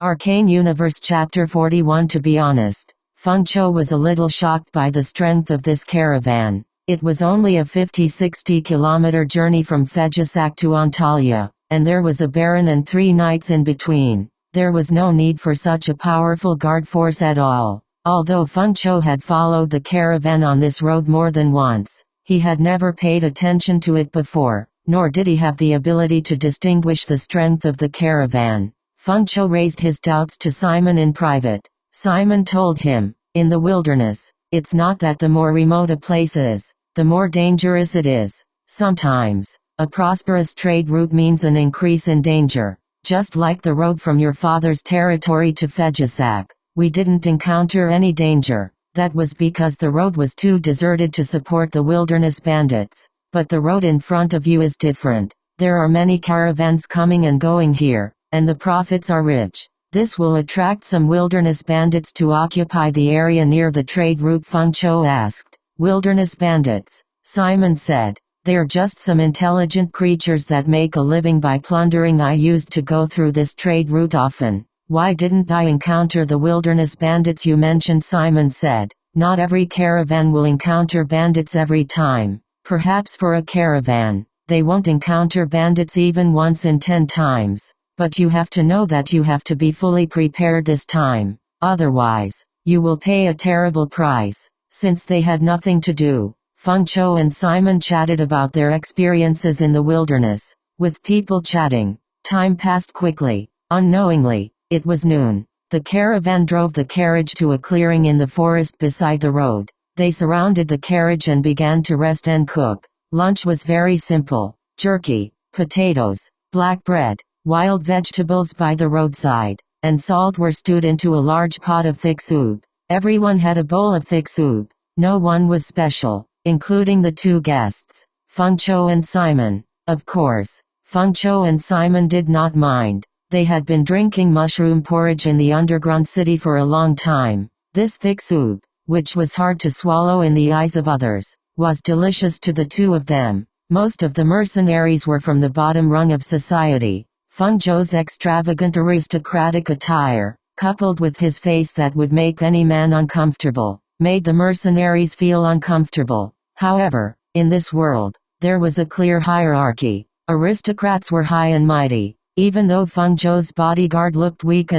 Arcane Universe Chapter 41. To be honest, Feng Chou was a little shocked by the strength of this caravan. It was only a 50-60 kilometer journey from Fejisak to Antalya, and there was a baron and 3 knights in between. There was no need for such a powerful guard force at all. Although Feng Chou had followed the caravan on this road more than once, he had never paid attention to it before, nor did he have the ability to distinguish the strength of the caravan. Feng Chou raised his doubts to Simon in private. Simon told him, in the wilderness, it's not that the more remote a place is, the more dangerous it is. Sometimes, a prosperous trade route means an increase in danger. Just like the road from your father's territory to Fejisak, we didn't encounter any danger. That was because the road was too deserted to support the wilderness bandits. But the road in front of you is different. There are many caravans coming and going here, and the profits are rich. This will attract some wilderness bandits to occupy the area near the trade route. Feng Chou asked. Wilderness bandits, Simon said. They're just some intelligent creatures that make a living by plundering. I used to go through this trade route often. Why didn't I encounter the wilderness bandits you mentioned? Simon said. Not every caravan will encounter bandits every time. Perhaps for a caravan, they won't encounter bandits even once in 10 times. But you have to know that you have to be fully prepared this time. Otherwise, you will pay a terrible price. Since they had nothing to do, Feng Chou and Simon chatted about their experiences in the wilderness. With people chatting, time passed quickly. Unknowingly, it was noon. The caravan drove the carriage to a clearing in the forest beside the road. They surrounded the carriage and began to rest and cook. Lunch was very simple: jerky, potatoes, black bread, wild vegetables by the roadside, and salt were stewed into a large pot of thick soup. Everyone had a bowl of thick soup. No one was special, including the 2 guests, Feng Chou and Simon. Of course, Feng Chou and Simon did not mind. They had been drinking mushroom porridge in the underground city for a long time. This thick soup, which was hard to swallow in the eyes of others, was delicious to the 2 of them. Most of the mercenaries were from the bottom rung of society. Feng Chou's extravagant aristocratic attire, coupled with his face that would make any man uncomfortable, made the mercenaries feel uncomfortable. However, in this world, there was a clear hierarchy. Aristocrats were high and mighty. Even though Feng Chou's bodyguard looked weak,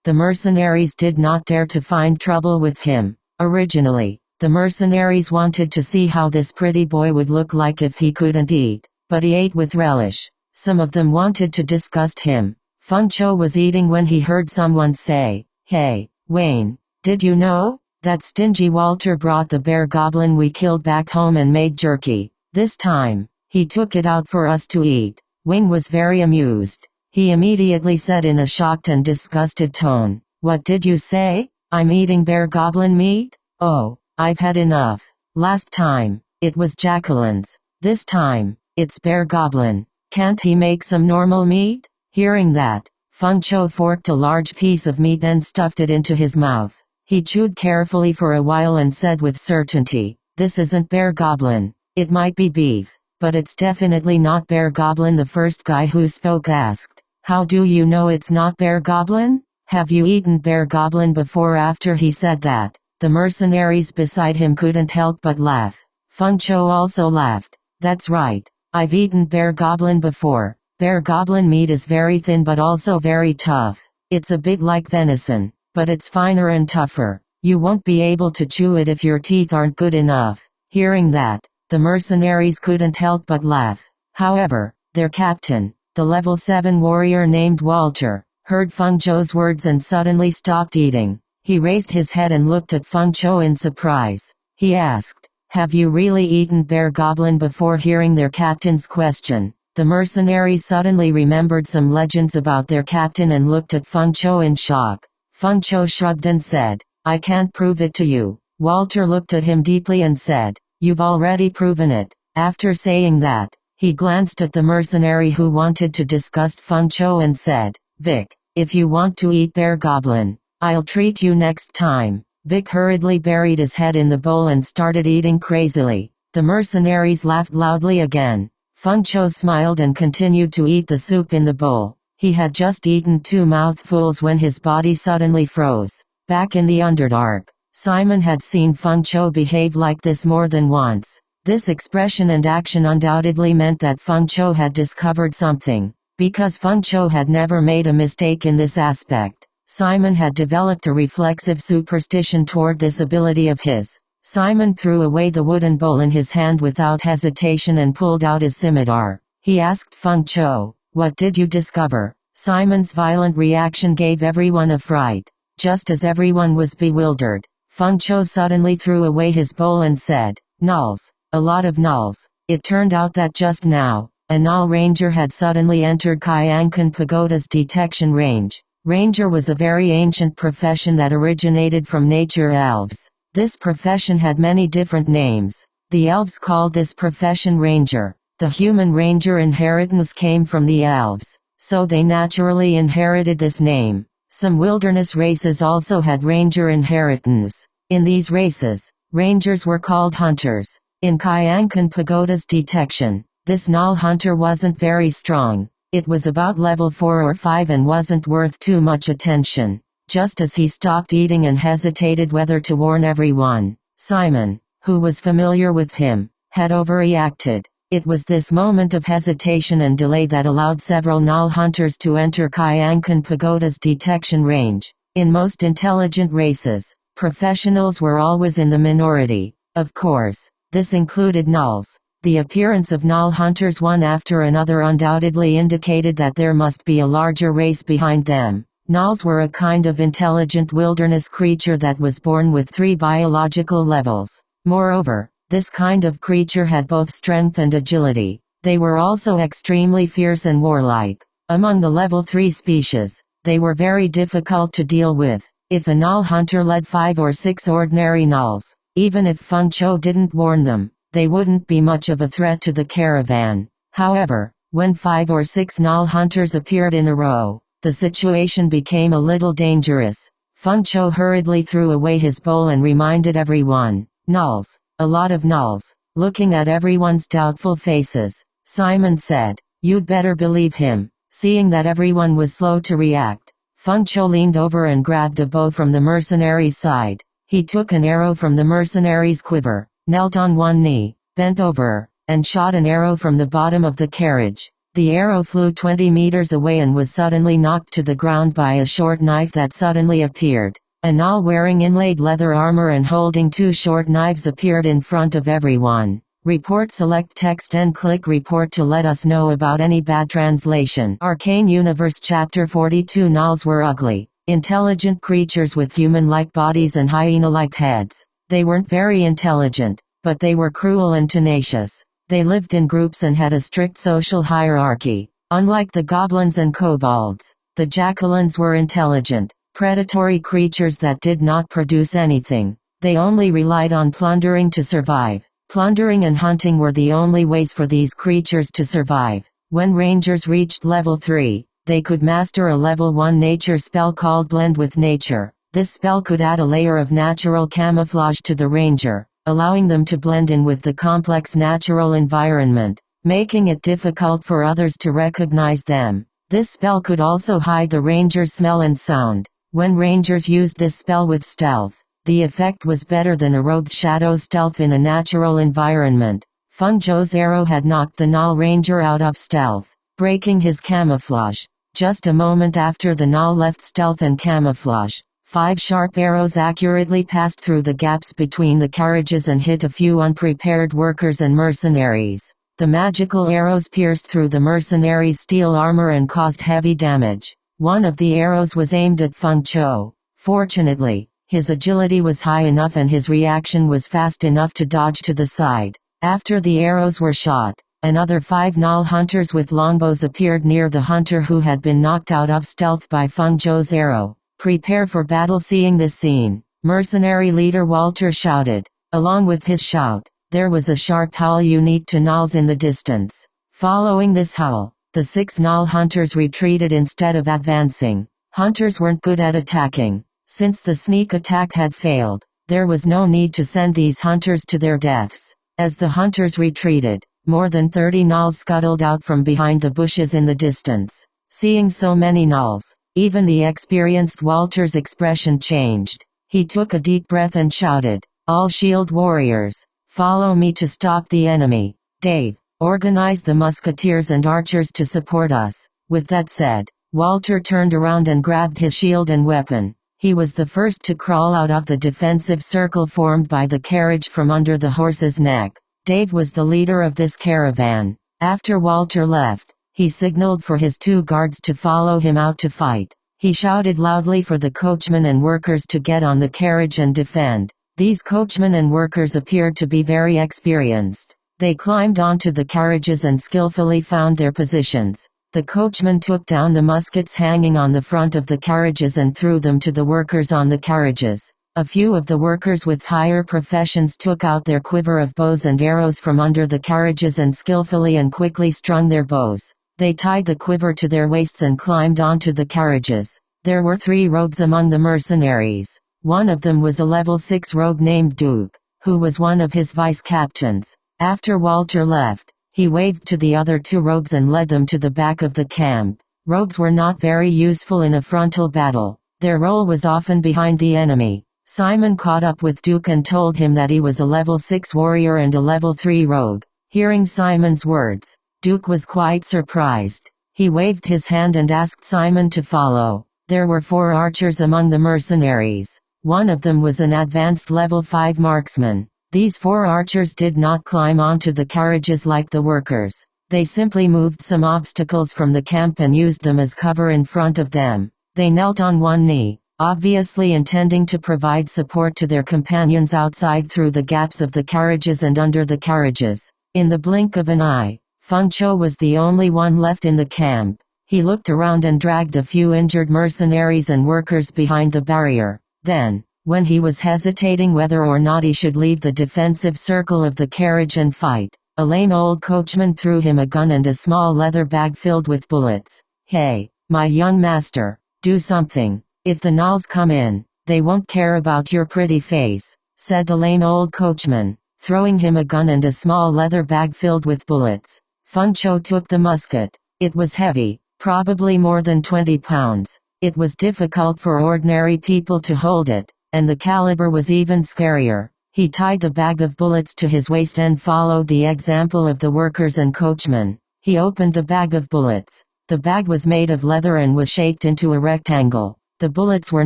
the mercenaries did not dare to find trouble with him. Originally, the mercenaries wanted to see how this pretty boy would look like if he couldn't eat, but he ate with relish. Some of them wanted to disgust him. Feng Chou was eating when he heard someone say, "Hey, Wayne, did you know? That stingy Walter brought the bear goblin we killed back home and made jerky. This time, he took it out for us to eat." Wayne was very amused. He immediately said in a shocked and disgusted tone, "What did you say? I'm eating bear goblin meat? Oh, I've had enough. Last time, it was Jacqueline's. This time, it's bear goblin. Can't he make some normal meat?" Hearing that, Feng Chou forked a large piece of meat and stuffed it into his mouth. He chewed carefully for a while and said with certainty, "This isn't bear goblin. It might be beef, but it's definitely not bear goblin." The first guy who spoke asked, "How do you know it's not bear goblin? Have you eaten bear goblin before?" After he said that, the mercenaries beside him couldn't help but laugh. Feng Chou also laughed. "That's right. I've eaten bear goblin before. Bear goblin meat is very thin but also very tough. It's a bit like venison, but it's finer and tougher. You won't be able to chew it if your teeth aren't good enough." Hearing that, the mercenaries couldn't help but laugh. However, their captain, the level 7 warrior named Walter, heard Feng Chou's words and suddenly stopped eating. He raised his head and looked at Feng Chou in surprise. He asked, "Have you really eaten bear goblin before?" Hearing their captain's question, the mercenaries suddenly remembered some legends about their captain and looked at Feng Chou in shock. Feng Chou shrugged and said, "I can't prove it to you." Walter looked at him deeply and said, "You've already proven it." After saying that, he glanced at the mercenary who wanted to disgust Feng Chou and said, "Vic, if you want to eat bear goblin, I'll treat you next time." Vic hurriedly buried his head in the bowl and started eating crazily. The mercenaries laughed loudly again. Feng Chou smiled and continued to eat the soup in the bowl. He had just eaten 2 mouthfuls when his body suddenly froze. Back in the Underdark, Simon had seen Feng Chou behave like this more than once. This expression and action undoubtedly meant that Feng Chou had discovered something. Because Feng Chou had never made a mistake in this aspect, Simon had developed a reflexive superstition toward this ability of his. Simon threw away the wooden bowl in his hand without hesitation and pulled out his scimitar. He asked Feng Chou, "What did you discover?" Simon's violent reaction gave everyone a fright. Just as everyone was bewildered, Feng Chou suddenly threw away his bowl and said, "Nulls. A lot of nulls." It turned out that just now, a null ranger had suddenly entered Qiankun Pagoda's detection range. Ranger was a very ancient profession that originated from nature elves. This profession had many different names. The elves called this profession ranger. The human ranger inheritance came from the elves, so they naturally inherited this name. Some wilderness races also had ranger inheritance. In these races, rangers were called hunters. In Qiankun Pagoda's detection, this null hunter wasn't very strong. It was about level 4 or 5 and wasn't worth too much attention. Just as he stopped eating and hesitated whether to warn everyone, Simon, who was familiar with him, had overreacted. It was this moment of hesitation and delay that allowed several null hunters to enter Qiankun Pagoda's detection range. In most intelligent races, professionals were always in the minority. Of course, this included nulls. The appearance of null hunters one after another undoubtedly indicated that there must be a larger race behind them. Nulls were a kind of intelligent wilderness creature that was born with 3 biological levels. Moreover, this kind of creature had both strength and agility. They were also extremely fierce and warlike. Among the level 3 species, they were very difficult to deal with. If a null hunter led 5 or 6 ordinary nulls, even if Feng Chou didn't warn them, they wouldn't be much of a threat to the caravan. However, when 5 or 6 null hunters appeared in a row, the situation became a little dangerous. Feng Chou hurriedly threw away his bowl and reminded everyone, "Nulls, a lot of nulls." Looking at everyone's doubtful faces, Simon said, "You'd better believe him." Seeing that everyone was slow to react, Feng Chou leaned over and grabbed a bow from the mercenary's side. He took an arrow from the mercenary's quiver, knelt on one knee, bent over, and shot an arrow from the bottom of the carriage. The arrow flew 20 meters away and was suddenly knocked to the ground by a short knife that suddenly appeared. A null wearing inlaid leather armor and holding 2 short knives appeared in front of everyone. Report. Select text and click report to let us know about any bad translation. Arcane Universe Chapter 42. Nulls were ugly, intelligent creatures with human-like bodies and hyena-like heads. They weren't very intelligent, but they were cruel and tenacious. They lived in groups and had a strict social hierarchy. Unlike the goblins and kobolds, the jackalans were intelligent, predatory creatures that did not produce anything. They only relied on plundering to survive. Plundering and hunting were the only ways for these creatures to survive. When rangers reached level 3, they could master a level 1 nature spell called Blend with Nature. This spell could add a layer of natural camouflage to the ranger, allowing them to blend in with the complex natural environment, making it difficult for others to recognize them. This spell could also hide the ranger's smell and sound. When rangers used this spell with stealth, the effect was better than a rogue's shadow stealth in a natural environment. Feng Chou's arrow had knocked the null ranger out of stealth, breaking his camouflage. Just a moment after the null left stealth and camouflage, 5 sharp arrows accurately passed through the gaps between the carriages and hit a few unprepared workers and mercenaries. The magical arrows pierced through the mercenaries' steel armor and caused heavy damage. One of the arrows was aimed at Feng Chou. Fortunately, his agility was high enough and his reaction was fast enough to dodge to the side. After the arrows were shot, another 5 null hunters with longbows appeared near the hunter who had been knocked out of stealth by Feng Chou's arrow. "Prepare for battle." Seeing this scene, mercenary leader Walter shouted. Along with his shout, there was a sharp howl unique to nulls in the distance. Following this howl, the 6 null hunters retreated instead of advancing. Hunters weren't good at attacking. Since the sneak attack had failed, there was no need to send these hunters to their deaths. As the hunters retreated, more than 30 nulls scuttled out from behind the bushes in the distance. Seeing so many nulls, even the experienced Walter's expression changed. He took a deep breath and shouted, "All shield warriors, follow me to stop the enemy. Dave, organize the musketeers and archers to support us." With that said, Walter turned around and grabbed his shield and weapon. He was the first to crawl out of the defensive circle formed by the carriage from under the horse's neck. Dave was the leader of this caravan. After Walter left, he signaled for his 2 guards to follow him out to fight. He shouted loudly for the coachmen and workers to get on the carriage and defend. These coachmen and workers appeared to be very experienced. They climbed onto the carriages and skillfully found their positions. The coachman took down the muskets hanging on the front of the carriages and threw them to the workers on the carriages. A few of the workers with higher professions took out their quiver of bows and arrows from under the carriages and skillfully and quickly strung their bows. They tied the quiver to their waists and climbed onto the carriages. There were 3 rogues among the mercenaries. One of them was a level 6 rogue named Duke, who was one of his vice-captains. After Walter left, he waved to the other 2 rogues and led them to the back of the camp. Rogues were not very useful in a frontal battle. Their role was often behind the enemy. Simon caught up with Duke and told him that he was a level 6 warrior and a level 3 rogue. Hearing Simon's words, Duke was quite surprised. He waved his hand and asked Simon to follow. There were 4 archers among the mercenaries. One of them was an advanced level 5 marksman. These 4 archers did not climb onto the carriages like the workers. They simply moved some obstacles from the camp and used them as cover in front of them. They knelt on one knee, obviously intending to provide support to their companions outside through the gaps of the carriages and under the carriages. In the blink of an eye, Feng Chou was the only one left in the camp. He looked around and dragged a few injured mercenaries and workers behind the barrier. Then, when he was hesitating whether or not he should leave the defensive circle of the carriage and fight, a lame old coachman threw him a gun and a small leather bag filled with bullets. "Hey, my young master, do something. If the gnolls come in, they won't care about your pretty face," said the lame old coachman, throwing him a gun and a small leather bag filled with bullets. Feng Chou took the musket. It was heavy, probably more than 20 pounds. It was difficult for ordinary people to hold it, and the caliber was even scarier. He tied the bag of bullets to his waist and followed the example of the workers and coachmen. He opened the bag of bullets. The bag was made of leather and was shaped into a rectangle. The bullets were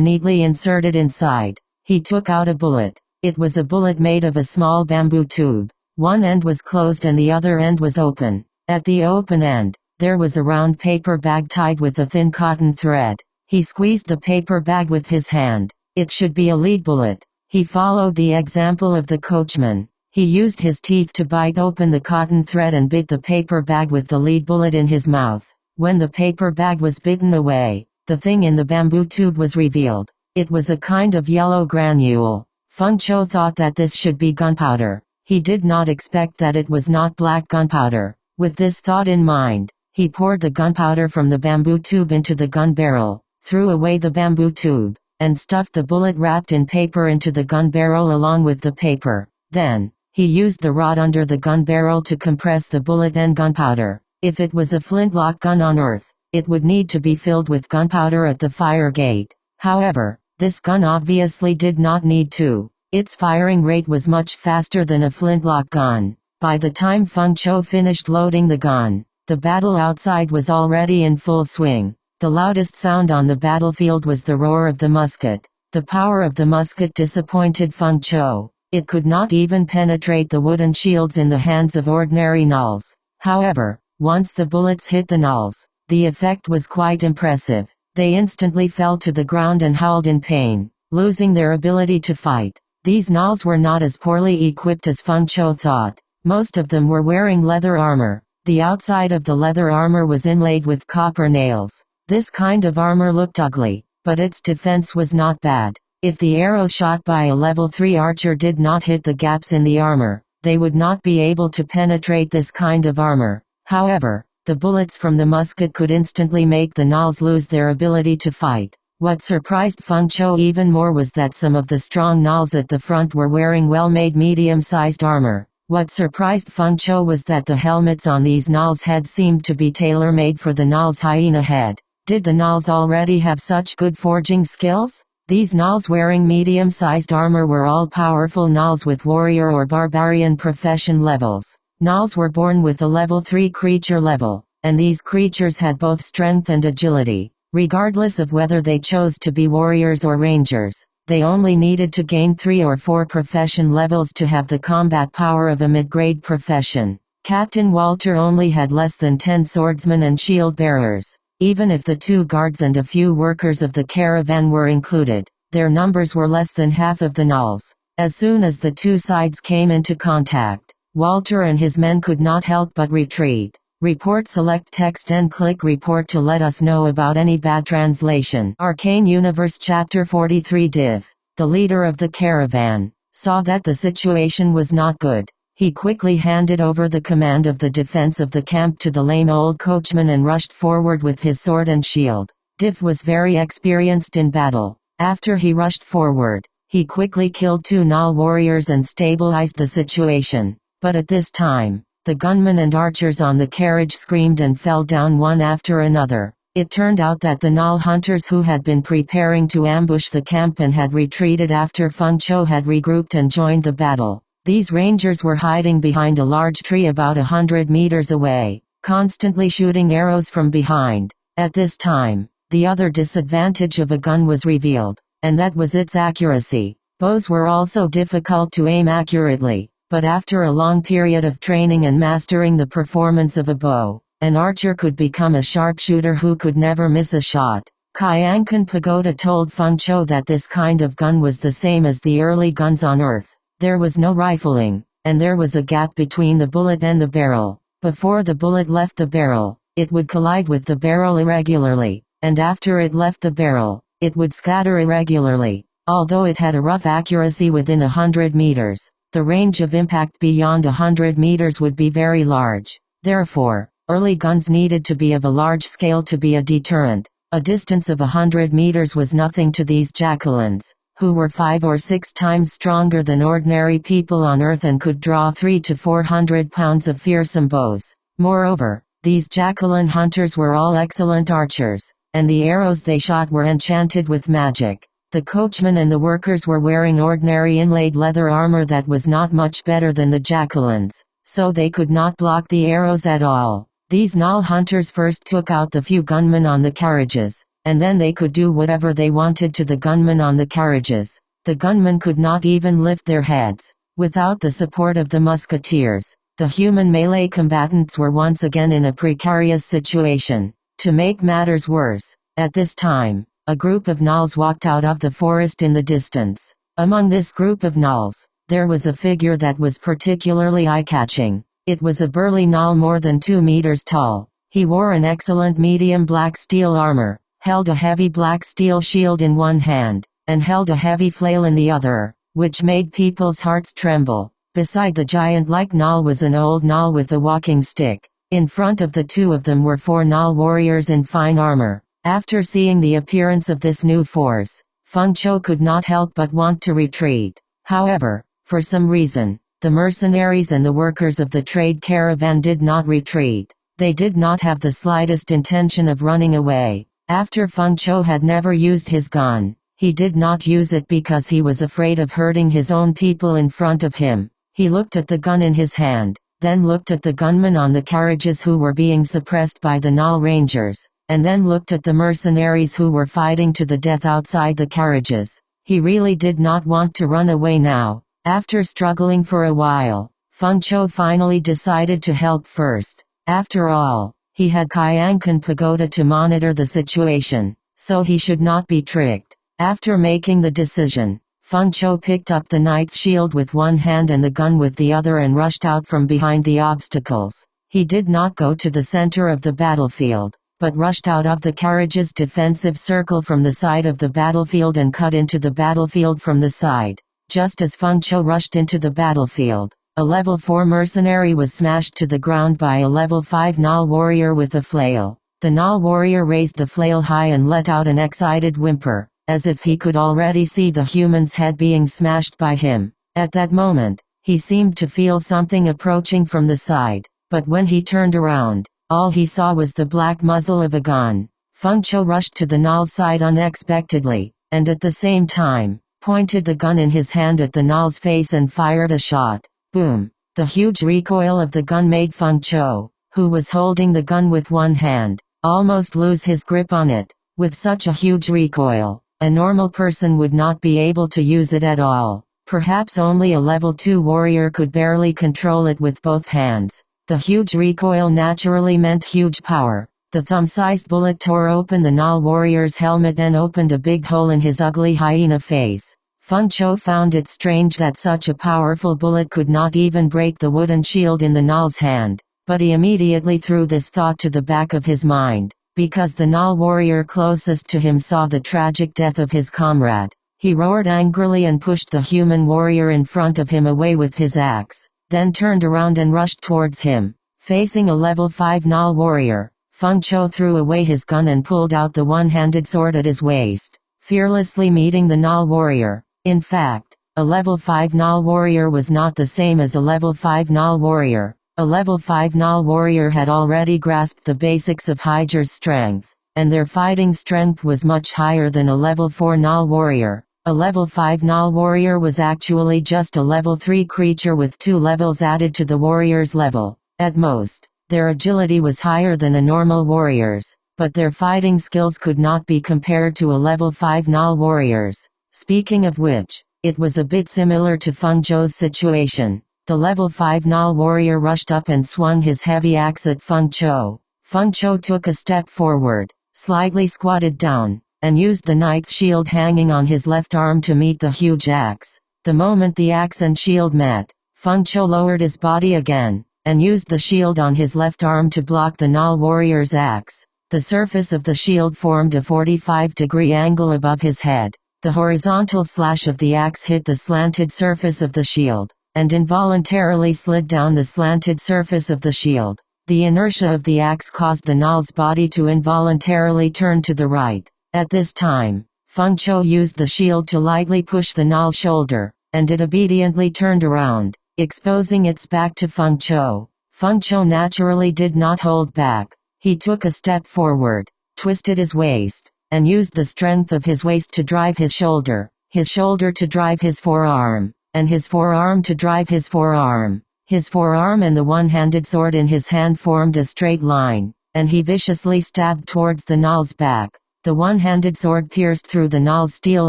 neatly inserted inside. He took out a bullet. It was a bullet made of a small bamboo tube. One end was closed and the other end was open. At the open end, there was a round paper bag tied with a thin cotton thread. He squeezed the paper bag with his hand. It should be a lead bullet. He followed the example of the coachman. He used his teeth to bite open the cotton thread and bit the paper bag with the lead bullet in his mouth. When the paper bag was bitten away, the thing in the bamboo tube was revealed. It was a kind of yellow granule. Feng Chou thought that this should be gunpowder. He did not expect that it was not black gunpowder. With this thought in mind, he poured the gunpowder from the bamboo tube into the gun barrel, threw away the bamboo tube, and stuffed the bullet wrapped in paper into the gun barrel along with the paper. Then, he used the rod under the gun barrel to compress the bullet and gunpowder. If it was a flintlock gun on Earth, it would need to be filled with gunpowder at the fire gate. However, this gun obviously did not need to. Its firing rate was much faster than a flintlock gun. By the time Feng Chou finished loading the gun, the battle outside was already in full swing. The loudest sound on the battlefield was the roar of the musket. The power of the musket disappointed Feng Chou. It could not even penetrate the wooden shields in the hands of ordinary gnolls. However, once the bullets hit the gnolls, the effect was quite impressive. They instantly fell to the ground and howled in pain, losing their ability to fight. These gnolls were not as poorly equipped as Feng Chou thought. Most of them were wearing leather armor. The outside of the leather armor was inlaid with copper nails. This kind of armor looked ugly, but its defense was not bad. If the arrow shot by a level 3 archer did not hit the gaps in the armor, they would not be able to penetrate this kind of armor. However, the bullets from the musket could instantly make the gnolls lose their ability to fight. What surprised Feng Chou even more was that some of the strong gnolls at the front were wearing well-made medium-sized armor. What surprised Feng Chou was that the helmets on these gnolls' heads seemed to be tailor-made for the gnolls' hyena head. Did the gnolls already have such good forging skills? These gnolls wearing medium-sized armor were all powerful gnolls with warrior or barbarian profession levels. Gnolls were born with a level 3 creature level, and these creatures had both strength and agility. Regardless of whether they chose to be warriors or rangers, they only needed to gain 3 or 4 profession levels to have the combat power of a mid-grade profession. Captain Walter only had less than 10 swordsmen and shield bearers. Even if the 2 guards and a few workers of the caravan were included, their numbers were less than half of the gnolls. As soon as the 2 sides came into contact, Walter and his men could not help but retreat. Report. Select text and click report to let us know about any bad translation. Arcane Universe Chapter 43 Div. The leader of the caravan saw that the situation was not good. He quickly handed over the command of the defense of the camp to the lame old coachman and rushed forward with his sword and shield. Div was very experienced in battle. After he rushed forward, he quickly killed 2 gnoll warriors and stabilized the situation. But at this time, the gunmen and archers on the carriage screamed and fell down one after another. It turned out that the gnoll hunters who had been preparing to ambush the camp and had retreated after Feng Chou had regrouped and joined the battle. These rangers were hiding behind a large tree about 100 meters away, constantly shooting arrows from behind. At this time, the other disadvantage of a gun was revealed, and that was its accuracy. Bows were also difficult to aim accurately, but after a long period of training and mastering the performance of a bow, an archer could become a sharpshooter who could never miss a shot. Qiankun Pagoda told Feng Chou that this kind of gun was the same as the early guns on Earth. There was no rifling, and there was a gap between the bullet and the barrel. Before the bullet left the barrel, it would collide with the barrel irregularly, and after it left the barrel, it would scatter irregularly. Although it had a rough accuracy within 100 meters, the range of impact beyond 100 meters would be very large. Therefore, early guns needed to be of a large scale to be a deterrent. A distance of 100 meters was nothing to these jackals, who were 5 or 6 times stronger than ordinary people on Earth and could draw 300 to 400 pounds of fearsome bows. Moreover, these jacqueline hunters were all excellent archers, and the arrows they shot were enchanted with magic. The coachman and the workers were wearing ordinary inlaid leather armor that was not much better than the jacquelines, so they could not block the arrows at all. These gnoll hunters first took out the few gunmen on the carriages, and then they could do whatever they wanted to the gunmen on the carriages. The gunmen could not even lift their heads. Without the support of the musketeers, the human melee combatants were once again in a precarious situation. To make matters worse, at this time, a group of gnolls walked out of the forest in the distance. Among this group of gnolls, there was a figure that was particularly eye-catching. It was a burly gnoll more than 2 meters tall. He wore an excellent medium black steel armor, held a heavy black steel shield in one hand, and held a heavy flail in the other, which made people's hearts tremble. Beside the giant-like gnoll was an old gnoll with a walking stick. In front of the 2 of them were 4 gnoll warriors in fine armor. After seeing the appearance of this new force, Feng Chou could not help but want to retreat. However, for some reason, the mercenaries and the workers of the trade caravan did not retreat. They did not have the slightest intention of running away. After Feng Chou had never used his gun, he did not use it because he was afraid of hurting his own people in front of him. He looked at the gun in his hand, then looked at the gunmen on the carriages who were being suppressed by the gnoll rangers, and then looked at the mercenaries who were fighting to the death outside the carriages. He really did not want to run away now. After struggling for a while, Feng Chou finally decided to help first. After all, he had Qiankun Pagoda to monitor the situation, so he should not be tricked. After making the decision, Feng Chou picked up the knight's shield with one hand and the gun with the other and rushed out from behind the obstacles. He did not go to the center of the battlefield, but rushed out of the carriage's defensive circle from the side of the battlefield and cut into the battlefield from the side. Just as Feng Chou rushed into the battlefield, a level 4 mercenary was smashed to the ground by a level 5 gnoll warrior with a flail. The gnoll warrior raised the flail high and let out an excited whimper, as if he could already see the human's head being smashed by him. At that moment, He seemed to feel something approaching from the side, but when he turned around, all he saw was the black muzzle of a gun. Feng Chou rushed to the Null's side unexpectedly, and at the same time, pointed the gun in his hand at the Null's face and fired a shot. Boom! The huge recoil of the gun made Feng Chou, who was holding the gun with one hand, almost lose his grip on it. With such a huge recoil, a normal person would not be able to use it at all. Perhaps only a level 2 warrior could barely control it with both hands. The huge recoil naturally meant huge power. The thumb-sized bullet tore open the Null warrior's helmet and opened a big hole in his ugly hyena face. Feng Chou found it strange that such a powerful bullet could not even break the wooden shield in the Null's hand, but he immediately threw this thought to the back of his mind. Because the Null warrior closest to him saw the tragic death of his comrade, he roared angrily and pushed the human warrior in front of him away with his axe, then turned around and rushed towards him. Facing a level 5 Null warrior, Feng Chou threw away his gun and pulled out the one-handed sword at his waist, fearlessly meeting the Null warrior. In fact, a level 5 Null warrior was not the same as a level 5 Null warrior. A level 5 Null warrior had already grasped the basics of Hyger's strength, and their fighting strength was much higher than a level 4 Null warrior. A level 5 Null warrior was actually just a level 3 creature with 2 levels added to the warrior's level. At most, their agility was higher than a normal warrior's, but their fighting skills could not be compared to a level 5 Null warrior's. Speaking of which, it was a bit similar to Feng Chou's situation. The level 5 Null warrior rushed up and swung his heavy axe at Feng Chou. Feng Chou took a step forward, slightly squatted down, and used the knight's shield hanging on his left arm to meet the huge axe. The moment the axe and shield met, Feng Chou lowered his body again, and used the shield on his left arm to block the Null warrior's axe. The surface of the shield formed a 45-degree angle above his head. The horizontal slash of the axe hit the slanted surface of the shield, and involuntarily slid down the slanted surface of the shield. The inertia of the axe caused the Null's body to involuntarily turn to the right. At this time, Feng Chou used the shield to lightly push the Null's shoulder, and it obediently turned around, exposing its back to Feng Chou. Feng Chou naturally did not hold back. He took a step forward, twisted his waist, and used the strength of his waist to drive his shoulder to drive his forearm, and his forearm to drive his forearm. His forearm and the one-handed sword in his hand formed a straight line, and he viciously stabbed towards the Null's back. The one-handed sword pierced through the Null's steel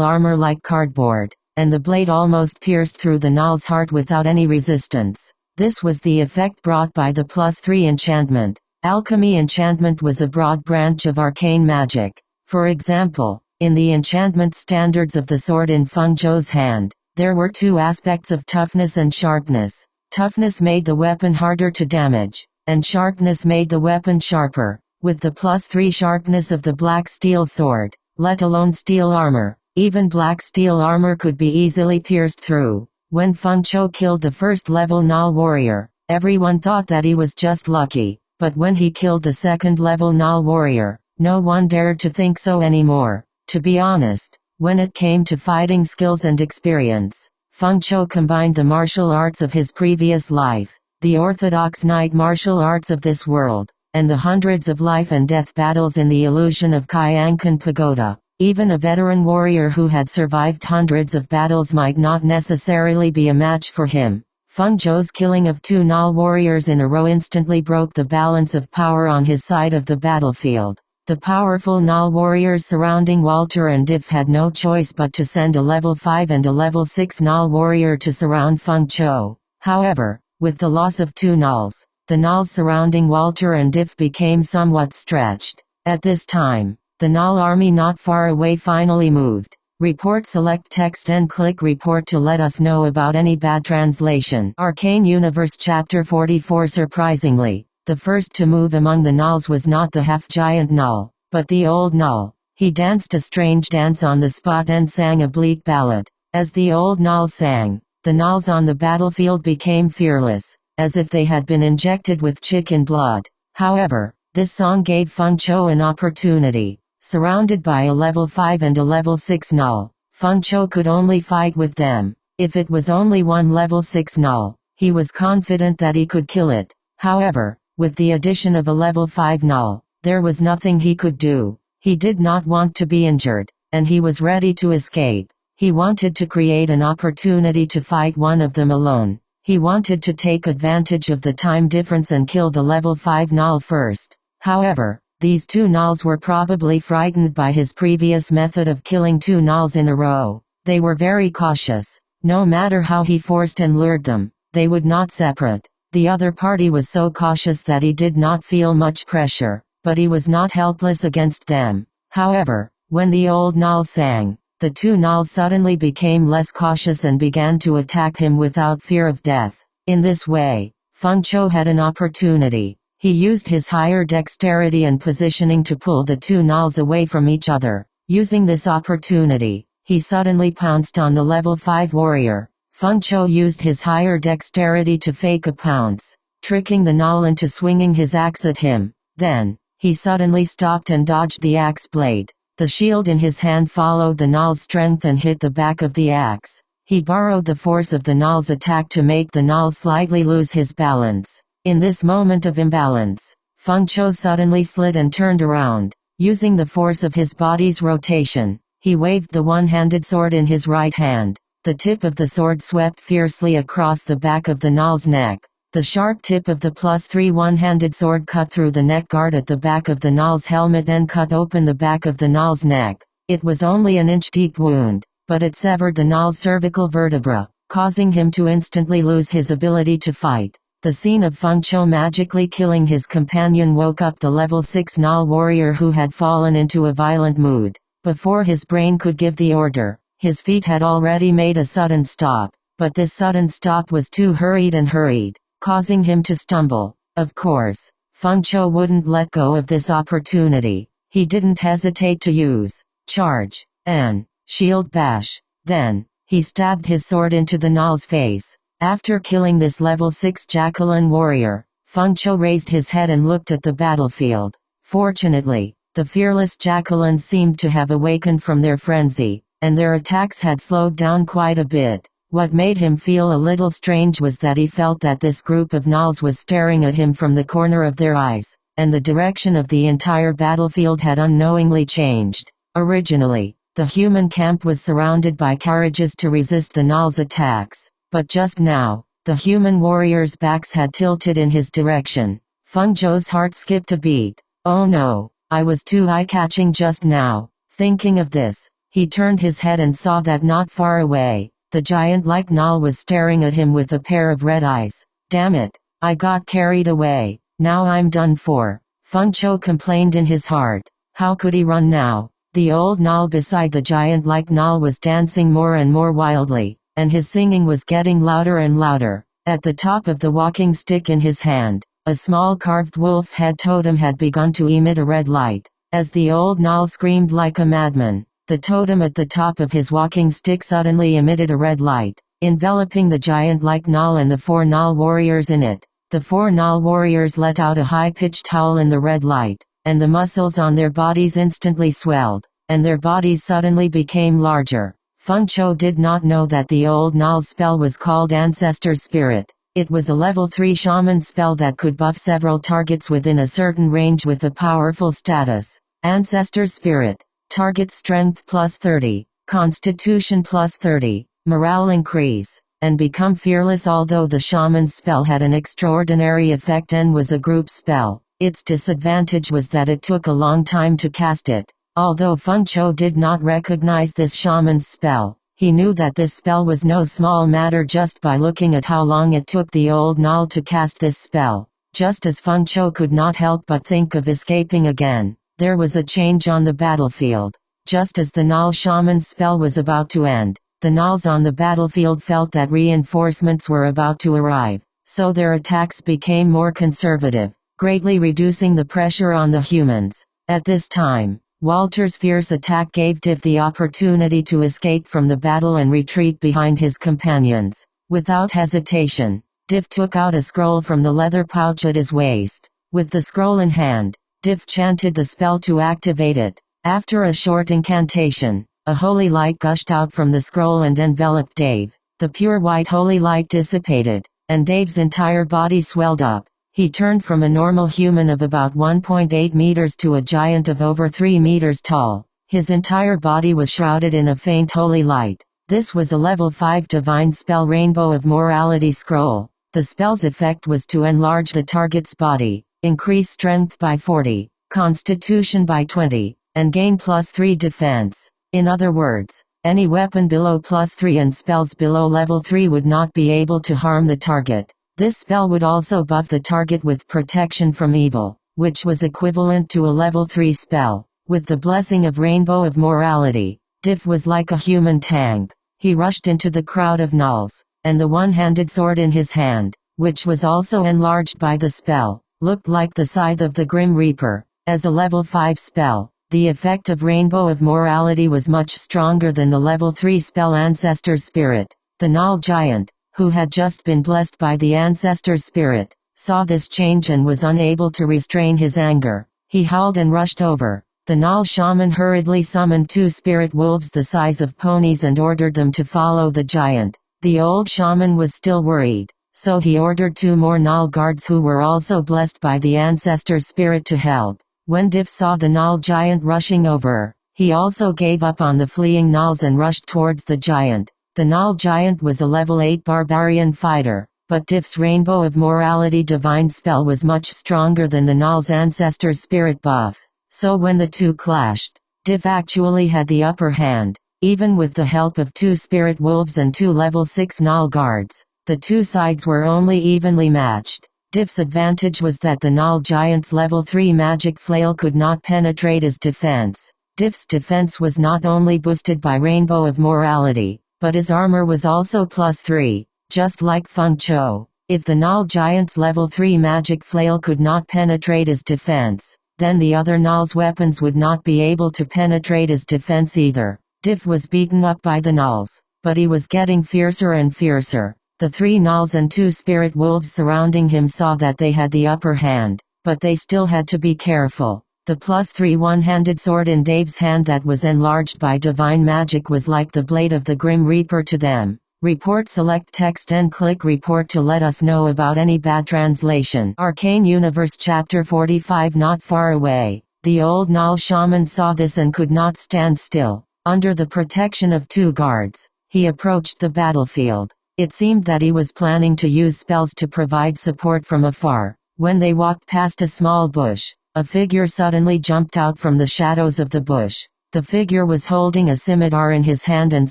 armor like cardboard, and the blade almost pierced through the Null's heart without any resistance. This was the effect brought by the +3 enchantment. Alchemy enchantment was a broad branch of arcane magic. For example, in the enchantment standards of the sword in Feng Chou's hand, there were 2 aspects of toughness and sharpness. Toughness made the weapon harder to damage, and sharpness made the weapon sharper. With the +3 sharpness of the black steel sword, let alone steel armor, even black steel armor could be easily pierced through. When Feng Chou killed the first level Null warrior, everyone thought that he was just lucky, but when he killed the second level Null warrior, no one dared to think so anymore. To be honest, when it came to fighting skills and experience, Feng Chou combined the martial arts of his previous life, the orthodox knight martial arts of this world, and the hundreds of life and death battles in the illusion of Qiankun Pagoda. Even a veteran warrior who had survived hundreds of battles might not necessarily be a match for him. Feng Chou's killing of 2 Null warriors in a row instantly broke the balance of power on his side of the battlefield. The powerful Null warriors surrounding Walter and Diff had no choice but to send a level 5 and a level 6 Null warrior to surround Feng Chou. However, with the loss of 2 Nulls, the Nulls surrounding Walter and Diff became somewhat stretched. At this time, the Null army not far away finally moved. Report. Select text and click report to let us know about any bad translation. Arcane Universe Chapter 44. Surprisingly, the first to move among the Nulls was not the half-giant Null, but the old Null. He danced a strange dance on the spot and sang a bleak ballad. As the old Null sang, the Nulls on the battlefield became fearless, as if they had been injected with chicken blood. However, this song gave Feng Chou an opportunity. Surrounded by a level 5 and a level 6 Null, Feng Chou could only fight with them. If it was only one level 6 null, he was confident that he could kill it. However, with the addition of a level 5 null, there was nothing he could do. He did not want to be injured, and he was ready to escape. He wanted to create an opportunity to fight one of them alone. He wanted to take advantage of the time difference and kill the level 5 null first. However, these two nulls were probably frightened by his previous method of killing two nulls in a row. They were very cautious. No matter how he forced and lured them, they would not separate. The other party was so cautious that he did not feel much pressure, but he was not helpless against them. However, when the old null sang, the two nulls suddenly became less cautious and began to attack him without fear of death. In this way, Feng Chou had an opportunity. He used his higher dexterity and positioning to pull the two nulls away from each other. Using this opportunity, he suddenly pounced on the level 5 warrior. Feng Chou used his higher dexterity to fake a pounce, tricking the null into swinging his axe at him. Then, he suddenly stopped and dodged the axe blade. The shield in his hand followed the null's strength and hit the back of the axe. He borrowed the force of the null's attack to make the null slightly lose his balance. In this moment of imbalance, Feng Chou suddenly slid and turned around. Using the force of his body's rotation, he waved the one-handed sword in his right hand. The tip of the sword swept fiercely across the back of the null's neck. The sharp tip of the +3 one-handed sword cut through the neck guard at the back of the null's helmet and cut open the back of the null's neck. It was only an inch-deep wound, but it severed the null's cervical vertebra, causing him to instantly lose his ability to fight. The scene of Feng Chou magically killing his companion woke up the level 6 null warrior who had fallen into a violent mood. Before his brain could give the order, his feet had already made a sudden stop, but this sudden stop was too hurried, causing him to stumble. Of course, Feng Chou wouldn't let go of this opportunity. He didn't hesitate to use charge and shield bash. Then, he stabbed his sword into the null's face. After killing this level 6 Jacqueline warrior, Feng Chou raised his head and looked at the battlefield. Fortunately, the fearless Jacquelines seemed to have awakened from their frenzy, and their attacks had slowed down quite a bit. What made him feel a little strange was that he felt that this group of nulls was staring at him from the corner of their eyes, and the direction of the entire battlefield had unknowingly changed. Originally, the human camp was surrounded by carriages to resist the nulls' attacks, but just now, the human warriors' backs had tilted in his direction. Feng Chou's heart skipped a beat. Oh no, I was too eye-catching just now. Thinking of this, he turned his head and saw that not far away, the giant-like null was staring at him with a pair of red eyes. Damn it, I got carried away. Now I'm done for. Feng Chou complained in his heart. How could he run now? The old null beside the giant-like null was dancing more and more wildly, and his singing was getting louder and louder. At the top of the walking stick in his hand, a small carved wolf head totem had begun to emit a red light. As the old null screamed like a madman, the totem at the top of his walking stick suddenly emitted a red light, enveloping the giant-like null and the 4 null warriors in it. The 4 null warriors let out a high-pitched howl in the red light, and the muscles on their bodies instantly swelled, and their bodies suddenly became larger. Feng Chou did not know that the old null's spell was called Ancestor's Spirit. It was a level 3 shaman spell that could buff several targets within a certain range with a powerful status. Ancestor's Spirit. Target strength +30, constitution +30, morale increase, and become fearless. Although the shaman's spell had an extraordinary effect and was a group spell, its disadvantage was that it took a long time to cast it. Although Feng Chou did not recognize this shaman's spell, he knew that this spell was no small matter just by looking at how long it took the old null to cast this spell. Just as Feng Chou could not help but think of escaping again, there was a change on the battlefield. Just as the null shaman's spell was about to end, the nulls on the battlefield felt that reinforcements were about to arrive, so their attacks became more conservative, greatly reducing the pressure on the humans. At this time, Walter's fierce attack gave Div the opportunity to escape from the battle and retreat behind his companions. Without hesitation, Div took out a scroll from the leather pouch at his waist. With the scroll in hand, Div chanted the spell to activate it. After a short incantation, a holy light gushed out from the scroll and enveloped Dave. The pure white holy light dissipated, and Dave's entire body swelled up. He turned from a normal human of about 1.8 meters to a giant of over 3 meters tall. His entire body was shrouded in a faint holy light. This was a level 5 divine spell Rainbow of Morality scroll. The spell's effect was to enlarge the target's body, increase strength by 40, constitution by 20, and gain +3 defense. In other words, any weapon below +3 and spells below level 3 would not be able to harm the target. This spell would also buff the target with protection from evil, which was equivalent to a level 3 spell. With the blessing of Rainbow of Morality, Div was like a human tank. He rushed into the crowd of gnolls, and the one-handed sword in his hand, which was also enlarged by the spell, looked like the scythe of the Grim Reaper. As a level 5 spell, the effect of Rainbow of Morality was much stronger than the level 3 spell Ancestor's Spirit. The Gnoll Giant, who had just been blessed by the Ancestor's Spirit, saw this change and was unable to restrain his anger. He howled and rushed over. The Gnoll shaman hurriedly summoned 2 spirit wolves the size of ponies and ordered them to follow the giant. The old shaman was still worried, so he ordered 2 more Gnoll guards who were also blessed by the Ancestor's Spirit to help. When Div saw the Gnoll giant rushing over, he also gave up on the fleeing Gnolls and rushed towards the giant. The Gnoll giant was a level 8 barbarian fighter, but Div's Rainbow of Morality divine spell was much stronger than the Gnoll's Ancestor's Spirit buff. So when the two clashed, Div actually had the upper hand. Even with the help of 2 spirit wolves and 2 level 6 Gnoll guards, the two sides were only evenly matched. Div's advantage was that the Gnoll giant's level 3 magic flail could not penetrate his defense. Div's defense was not only boosted by Rainbow of Morality, but his armor was also +3, just like Feng Chou. If the Gnoll giant's level 3 magic flail could not penetrate his defense, then the other Gnoll's weapons would not be able to penetrate his defense either. Div was beaten up by the Gnolls, but he was getting fiercer and fiercer. The 3 Gnolls and 2 spirit wolves surrounding him saw that they had the upper hand, but they still had to be careful. The +3 one-handed sword in Dave's hand that was enlarged by divine magic was like the blade of the Grim Reaper to them. Report select text and click report to let us know about any bad translation. Arcane Universe Chapter 45 Not far away. The old Gnoll shaman saw this and could not stand still. Under the protection of 2 guards, he approached the battlefield. It seemed that he was planning to use spells to provide support from afar. When they walked past a small bush, a figure suddenly jumped out from the shadows of the bush. The figure was holding a scimitar in his hand and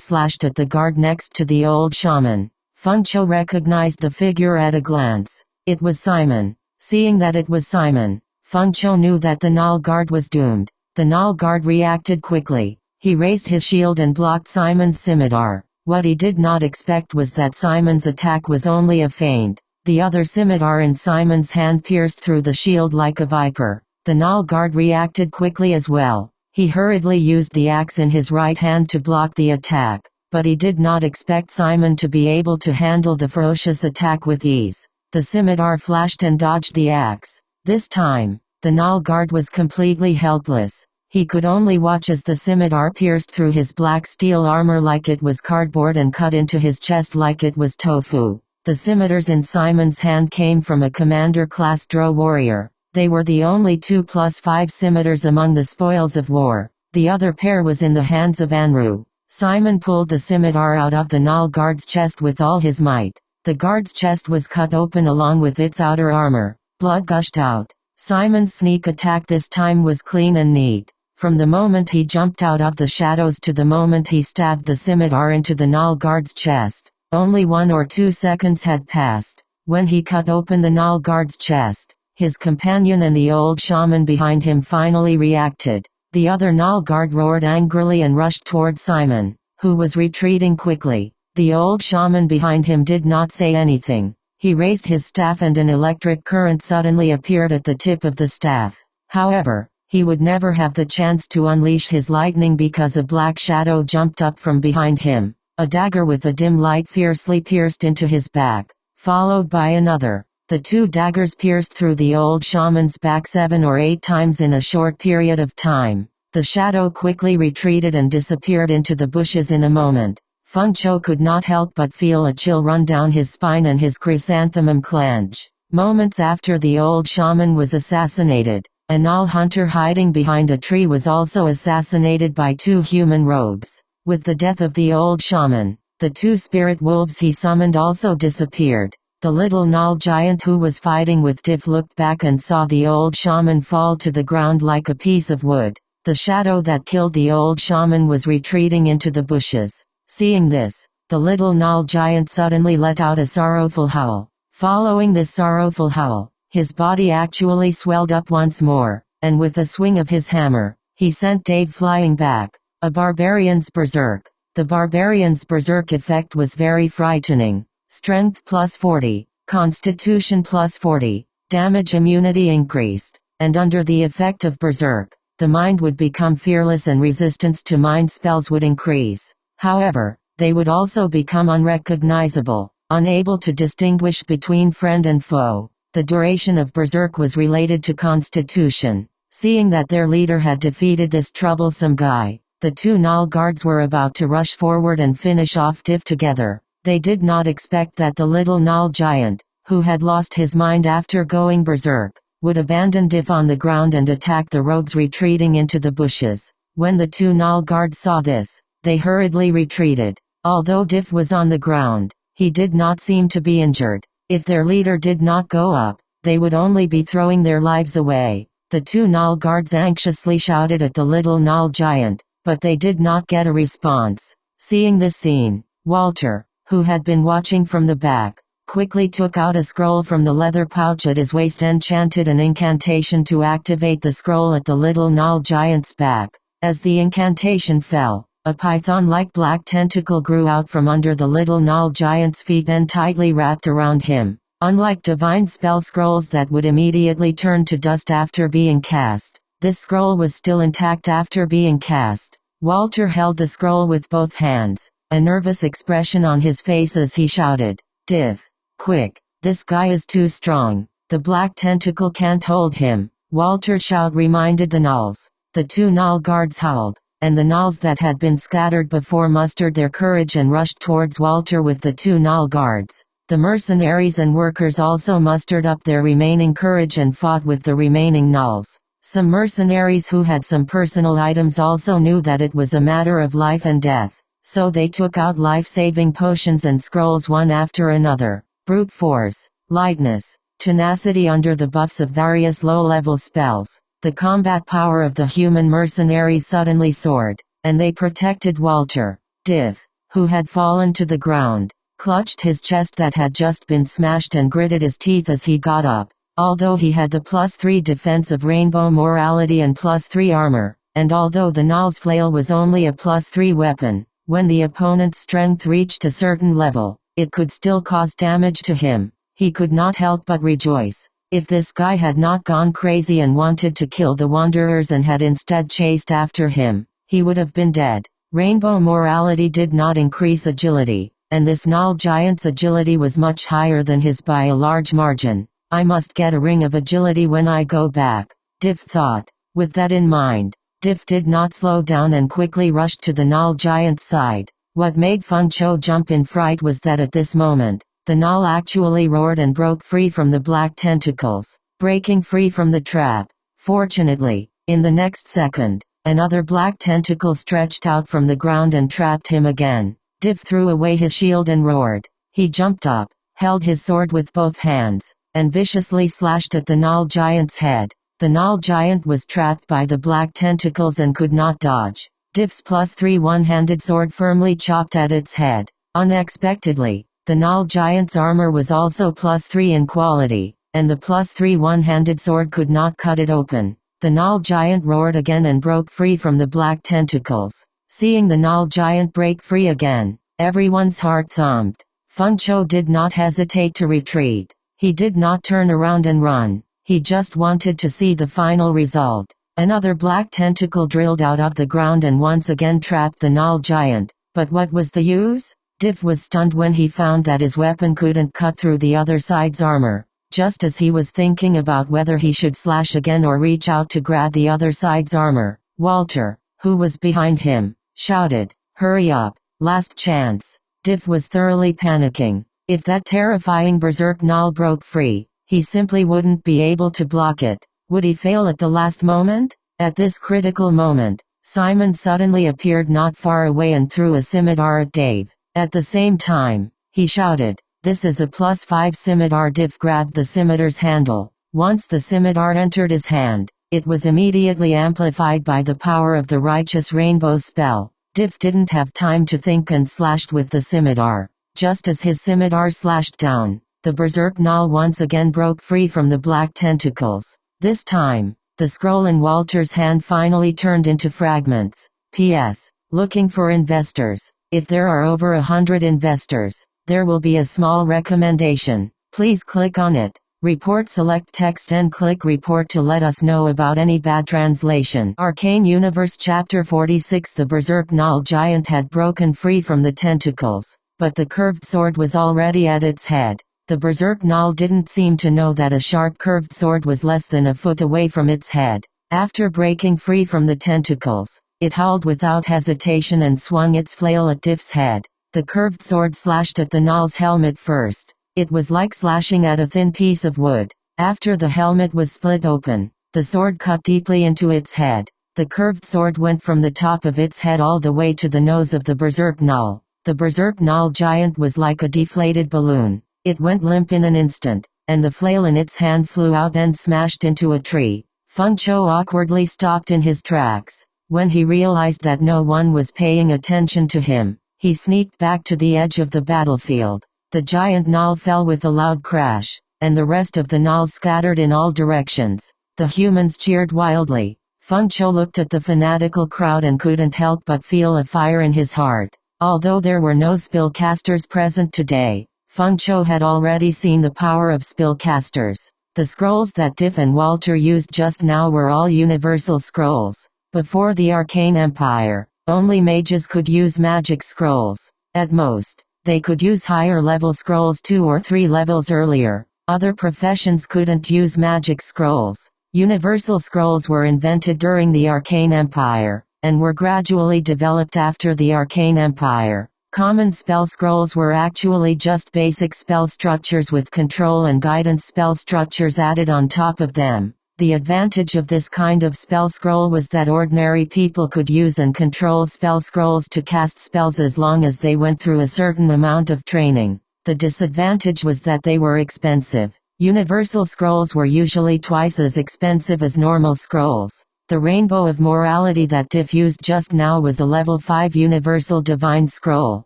slashed at the guard next to the old shaman. Feng Chou recognized the figure at a glance. It was Simon. Seeing that it was Simon, Feng Chou knew that the Gnoll guard was doomed. The Gnoll guard reacted quickly. He raised his shield and blocked Simon's scimitar. What he did not expect was that Simon's attack was only a feint. The other scimitar in Simon's hand pierced through the shield like a viper. The Gnoll guard reacted quickly as well. He hurriedly used the axe in his right hand to block the attack, but he did not expect Simon to be able to handle the ferocious attack with ease. The scimitar flashed and dodged the axe. This time, the Gnoll guard was completely helpless. He could only watch as the scimitar pierced through his black steel armor like it was cardboard and cut into his chest like it was tofu. The scimitars in Simon's hand came from a commander-class drow warrior. They were the only 2+5 scimitars among the spoils of war. The other pair was in the hands of Anru. Simon pulled the scimitar out of the Gnoll guard's chest with all his might. The guard's chest was cut open along with its outer armor. Blood gushed out. Simon's sneak attack this time was clean and neat. From the moment he jumped out of the shadows to the moment he stabbed the scimitar into the Gnoll guard's chest, only 1 or 2 seconds had passed. When he cut open the Gnoll guard's chest, his companion and the old shaman behind him finally reacted. The other Gnoll guard roared angrily and rushed toward Simon, who was retreating quickly. The old shaman behind him did not say anything. He raised his staff and an electric current suddenly appeared at the tip of the staff. However, he would never have the chance to unleash his lightning because a black shadow jumped up from behind him. A dagger with a dim light fiercely pierced into his back, followed by another. The 2 daggers pierced through the old shaman's back 7 or 8 times in a short period of time. The shadow quickly retreated and disappeared into the bushes in a moment. Feng Chou could not help but feel a chill run down his spine and his chrysanthemum clench. Moments after the old shaman was assassinated, a Nal hunter hiding behind a tree was also assassinated by 2 human rogues. With the death of the old shaman, the 2 spirit wolves he summoned also disappeared. The little Nal giant who was fighting with Diff looked back and saw the old shaman fall to the ground like a piece of wood. The shadow that killed the old shaman was retreating into the bushes. Seeing this, the little Nal giant suddenly let out a sorrowful howl. Following this sorrowful howl, his body actually swelled up once more, and with a swing of his hammer, he sent Dave flying back. A barbarian's berserk. The barbarian's berserk effect was very frightening. Strength plus 40, constitution plus 40, damage immunity increased, and under the effect of berserk, the mind would become fearless and resistance to mind spells would increase. However, they would also become unrecognizable, unable to distinguish between friend and foe. The duration of berserk was related to constitution. Seeing that their leader had defeated this troublesome guy, the 2 Nal guards were about to rush forward and finish off Diff together. They did not expect that the little Nal giant, who had lost his mind after going berserk, would abandon Diff on the ground and attack the rogues retreating into the bushes. When the 2 Nal guards saw this, they hurriedly retreated. Although Diff was on the ground, he did not seem to be injured. If their leader did not go up, they would only be throwing their lives away. The 2 Nal guards anxiously shouted at the little Nal giant, but they did not get a response. Seeing this scene, Walter, who had been watching from the back, quickly took out a scroll from the leather pouch at his waist and chanted an incantation to activate the scroll at the little Nal giant's back. As the incantation fell, a python-like black tentacle grew out from under the little Nal giant's feet and tightly wrapped around him. Unlike divine spell scrolls that would immediately turn to dust after being cast, this scroll was still intact after being cast. Walter held the scroll with both hands, a nervous expression on his face as he shouted, "Diff! Quick! This guy is too strong. The black tentacle can't hold him." Walter's shout reminded the Nals. The 2 Nal guards howled, and the Nals that had been scattered before mustered their courage and rushed towards Walter with the 2 Nal guards. The mercenaries and workers also mustered up their remaining courage and fought with the remaining Nals. Some mercenaries who had some personal items also knew that it was a matter of life and death, so they took out life-saving potions and scrolls one after another. Brute force, lightness, tenacity under the buffs of various low-level spells. The combat power of the human mercenaries suddenly soared, and they protected Walter. Diff, who had fallen to the ground, clutched his chest that had just been smashed and gritted his teeth as he got up. Although he had the +3 defense of rainbow morality and +3 armor, and although the Nal's flail was only a +3 weapon, when the opponent's strength reached a certain level, it could still cause damage to him. He could not help but rejoice. If this guy had not gone crazy and wanted to kill the wanderers and had instead chased after him, he would have been dead. Rainbow morality did not increase agility, and this Nal giant's agility was much higher than his by a large margin. I must get a ring of agility when I go back, Diff thought. With that in mind, Diff did not slow down and quickly rushed to the Nal giant's side. What made Feng Chou jump in fright was that at this moment, the Nal actually roared and broke free from the black tentacles, breaking free from the trap. Fortunately, in the next second, another black tentacle stretched out from the ground and trapped him again. Diff threw away his shield and roared. He jumped up, held his sword with both hands, and viciously slashed at the Nal giant's head. The Nal giant was trapped by the black tentacles and could not dodge. Diff's +3 one-handed sword firmly chopped at its head. Unexpectedly, the Nal giant's armor was also +3 in quality, and the +3 one-handed sword could not cut it open. The Nal giant roared again and broke free from the black tentacles. Seeing the Nal giant break free again, everyone's heart thumped. Feng Chou did not hesitate to retreat. He did not turn around and run. He just wanted to see the final result. Another black tentacle drilled out of the ground and once again trapped the Nal giant. But what was the use? Diff was stunned when he found that his weapon couldn't cut through the other side's armor. Just as he was thinking about whether he should slash again or reach out to grab the other side's armor, Walter, who was behind him, shouted, "Hurry up! Last chance. Div was thoroughly panicking. If that terrifying berserk gnoll broke free, he simply wouldn't be able to block it. Would he fail at the last moment? At this critical moment, Simon suddenly appeared not far away and threw a scimitar at Dave. At the same time, he shouted, "This is a +5 scimitar." Div grabbed the scimitar's handle. Once the scimitar entered his hand, it was immediately amplified by the power of the righteous rainbow spell. Div didn't have time to think and slashed with the scimitar. Just as his scimitar slashed down, the berserk gnoll once again broke free from the black tentacles. This time, the scroll in Walter's hand finally turned into fragments. P.S. Looking for investors. If there are over 100 investors, there will be a small recommendation. Please click on it. Report, select text and click report to let us know about any bad translation. Arcane Universe Chapter 46. The berserk gnoll giant had broken free from the tentacles, but the curved sword was already at its head. The berserk gnoll didn't seem to know that a sharp curved sword was less than a foot away from its head. After breaking free from the tentacles, it howled without hesitation and swung its flail at Div's head. The curved sword slashed at the gnoll's helmet first. It was like slashing at a thin piece of wood. After the helmet was split open, the sword cut deeply into its head. The curved sword went from the top of its head all the way to the nose of the berserk gnoll. The berserk gnoll giant was like a deflated balloon. It went limp in an instant, and the flail in its hand flew out and smashed into a tree. Feng Chou awkwardly stopped in his tracks. When he realized that no one was paying attention to him, he sneaked back to the edge of the battlefield. The giant gnoll fell with a loud crash, and the rest of the gnolls scattered in all directions. The humans cheered wildly. Feng Chou looked at the fanatical crowd and couldn't help but feel a fire in his heart. Although there were no spellcasters present today, Feng Chou had already seen the power of spellcasters. The scrolls that Div and Walter used just now were all universal scrolls. Before the Arcane Empire, only mages could use magic scrolls. At most, they could use higher level scrolls 2 or 3 levels earlier. Other professions couldn't use magic scrolls. Universal scrolls were invented during the Arcane Empire, and were gradually developed after the Arcane Empire. Common spell scrolls were actually just basic spell structures with control and guidance spell structures added on top of them. The advantage of this kind of spell scroll was that ordinary people could use and control spell scrolls to cast spells as long as they went through a certain amount of training. The disadvantage was that they were expensive. Universal scrolls were usually twice as expensive as normal scrolls. The Rainbow of Morality that Div used just now was a level 5 Universal Divine Scroll.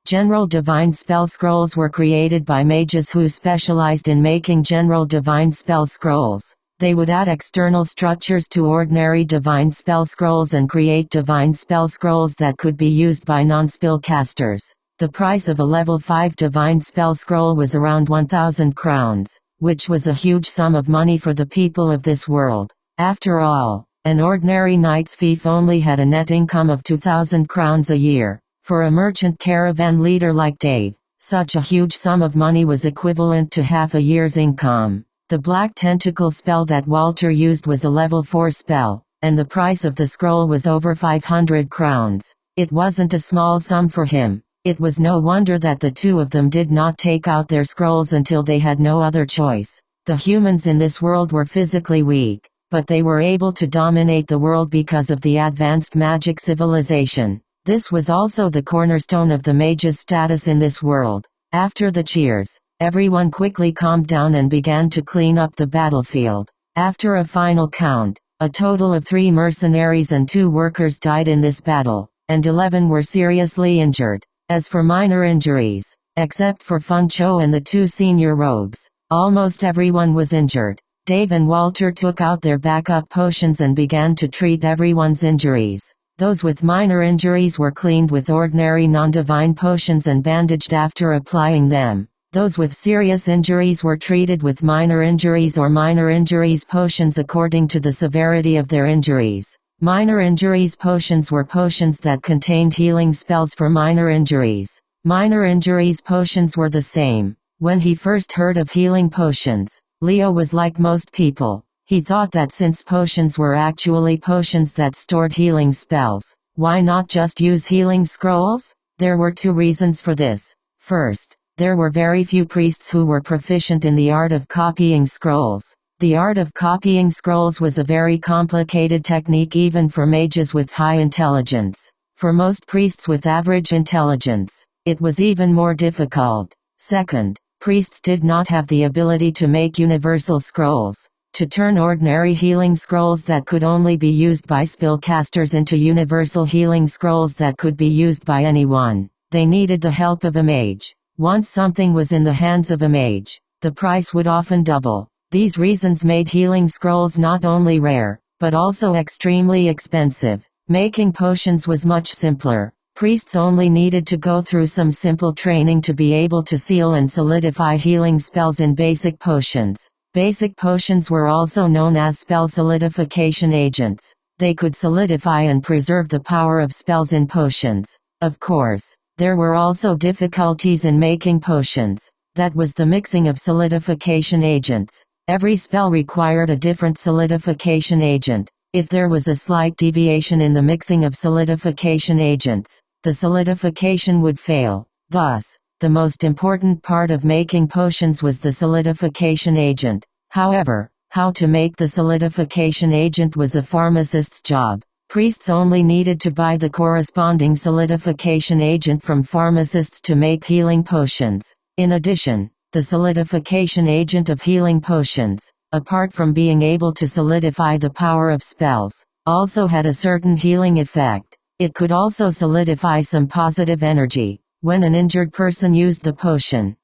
General Divine Spell Scrolls were created by mages who specialized in making General Divine Spell Scrolls. They would add external structures to ordinary divine spell scrolls and create divine spell scrolls that could be used by non-spellcasters. The price of a level 5 divine spell scroll was around 1,000 crowns, which was a huge sum of money for the people of this world. After all, an ordinary knight's fief only had a net income of 2,000 crowns a year. For a merchant caravan leader like Dave, such a huge sum of money was equivalent to half a year's income. The Black Tentacle spell that Walter used was a level 4 spell, and the price of the scroll was over 500 crowns. It wasn't a small sum for him. It was no wonder that the two of them did not take out their scrolls until they had no other choice. The humans in this world were physically weak, but they were able to dominate the world because of the advanced magic civilization. This was also the cornerstone of the mage's status in this world. After the cheers, everyone quickly calmed down and began to clean up the battlefield. After a final count, a total of 3 mercenaries and 2 workers died in this battle, and 11 were seriously injured. As for minor injuries, except for Feng Chou and the 2 senior rogues, almost everyone was injured. Dave and Walter took out their backup potions and began to treat everyone's injuries. Those with minor injuries were cleaned with ordinary non-divine potions and bandaged after applying them. Those with serious injuries were treated with minor injuries or minor injuries potions according to the severity of their injuries. Minor injuries potions were potions that contained healing spells for minor injuries. Minor injuries potions were the same. When he first heard of healing potions, Leo was like most people. He thought that since potions were actually potions that stored healing spells, why not just use healing scrolls? There were two reasons for this. First, there were very few priests who were proficient in the art of copying scrolls. The art of copying scrolls was a very complicated technique even for mages with high intelligence. For most priests with average intelligence, it was even more difficult. Second, priests did not have the ability to make universal scrolls. To turn ordinary healing scrolls that could only be used by spellcasters into universal healing scrolls that could be used by anyone, they needed the help of a mage. Once something was in the hands of a mage, the price would often double. These reasons made healing scrolls not only rare, but also extremely expensive. Making potions was much simpler. Priests only needed to go through some simple training to be able to seal and solidify healing spells in basic potions. Basic potions were also known as spell solidification agents. They could solidify and preserve the power of spells in potions. Of course, there were also difficulties in making potions. That was the mixing of solidification agents. Every spell required a different solidification agent. If there was a slight deviation in the mixing of solidification agents, the solidification would fail. Thus, the most important part of making potions was the solidification agent. However, how to make the solidification agent was a pharmacist's job. Priests only needed to buy the corresponding solidification agent from pharmacists to make healing potions. In addition, the solidification agent of healing potions, apart from being able to solidify the power of spells, also had a certain healing effect. It could also solidify some positive energy. When an injured person used the potion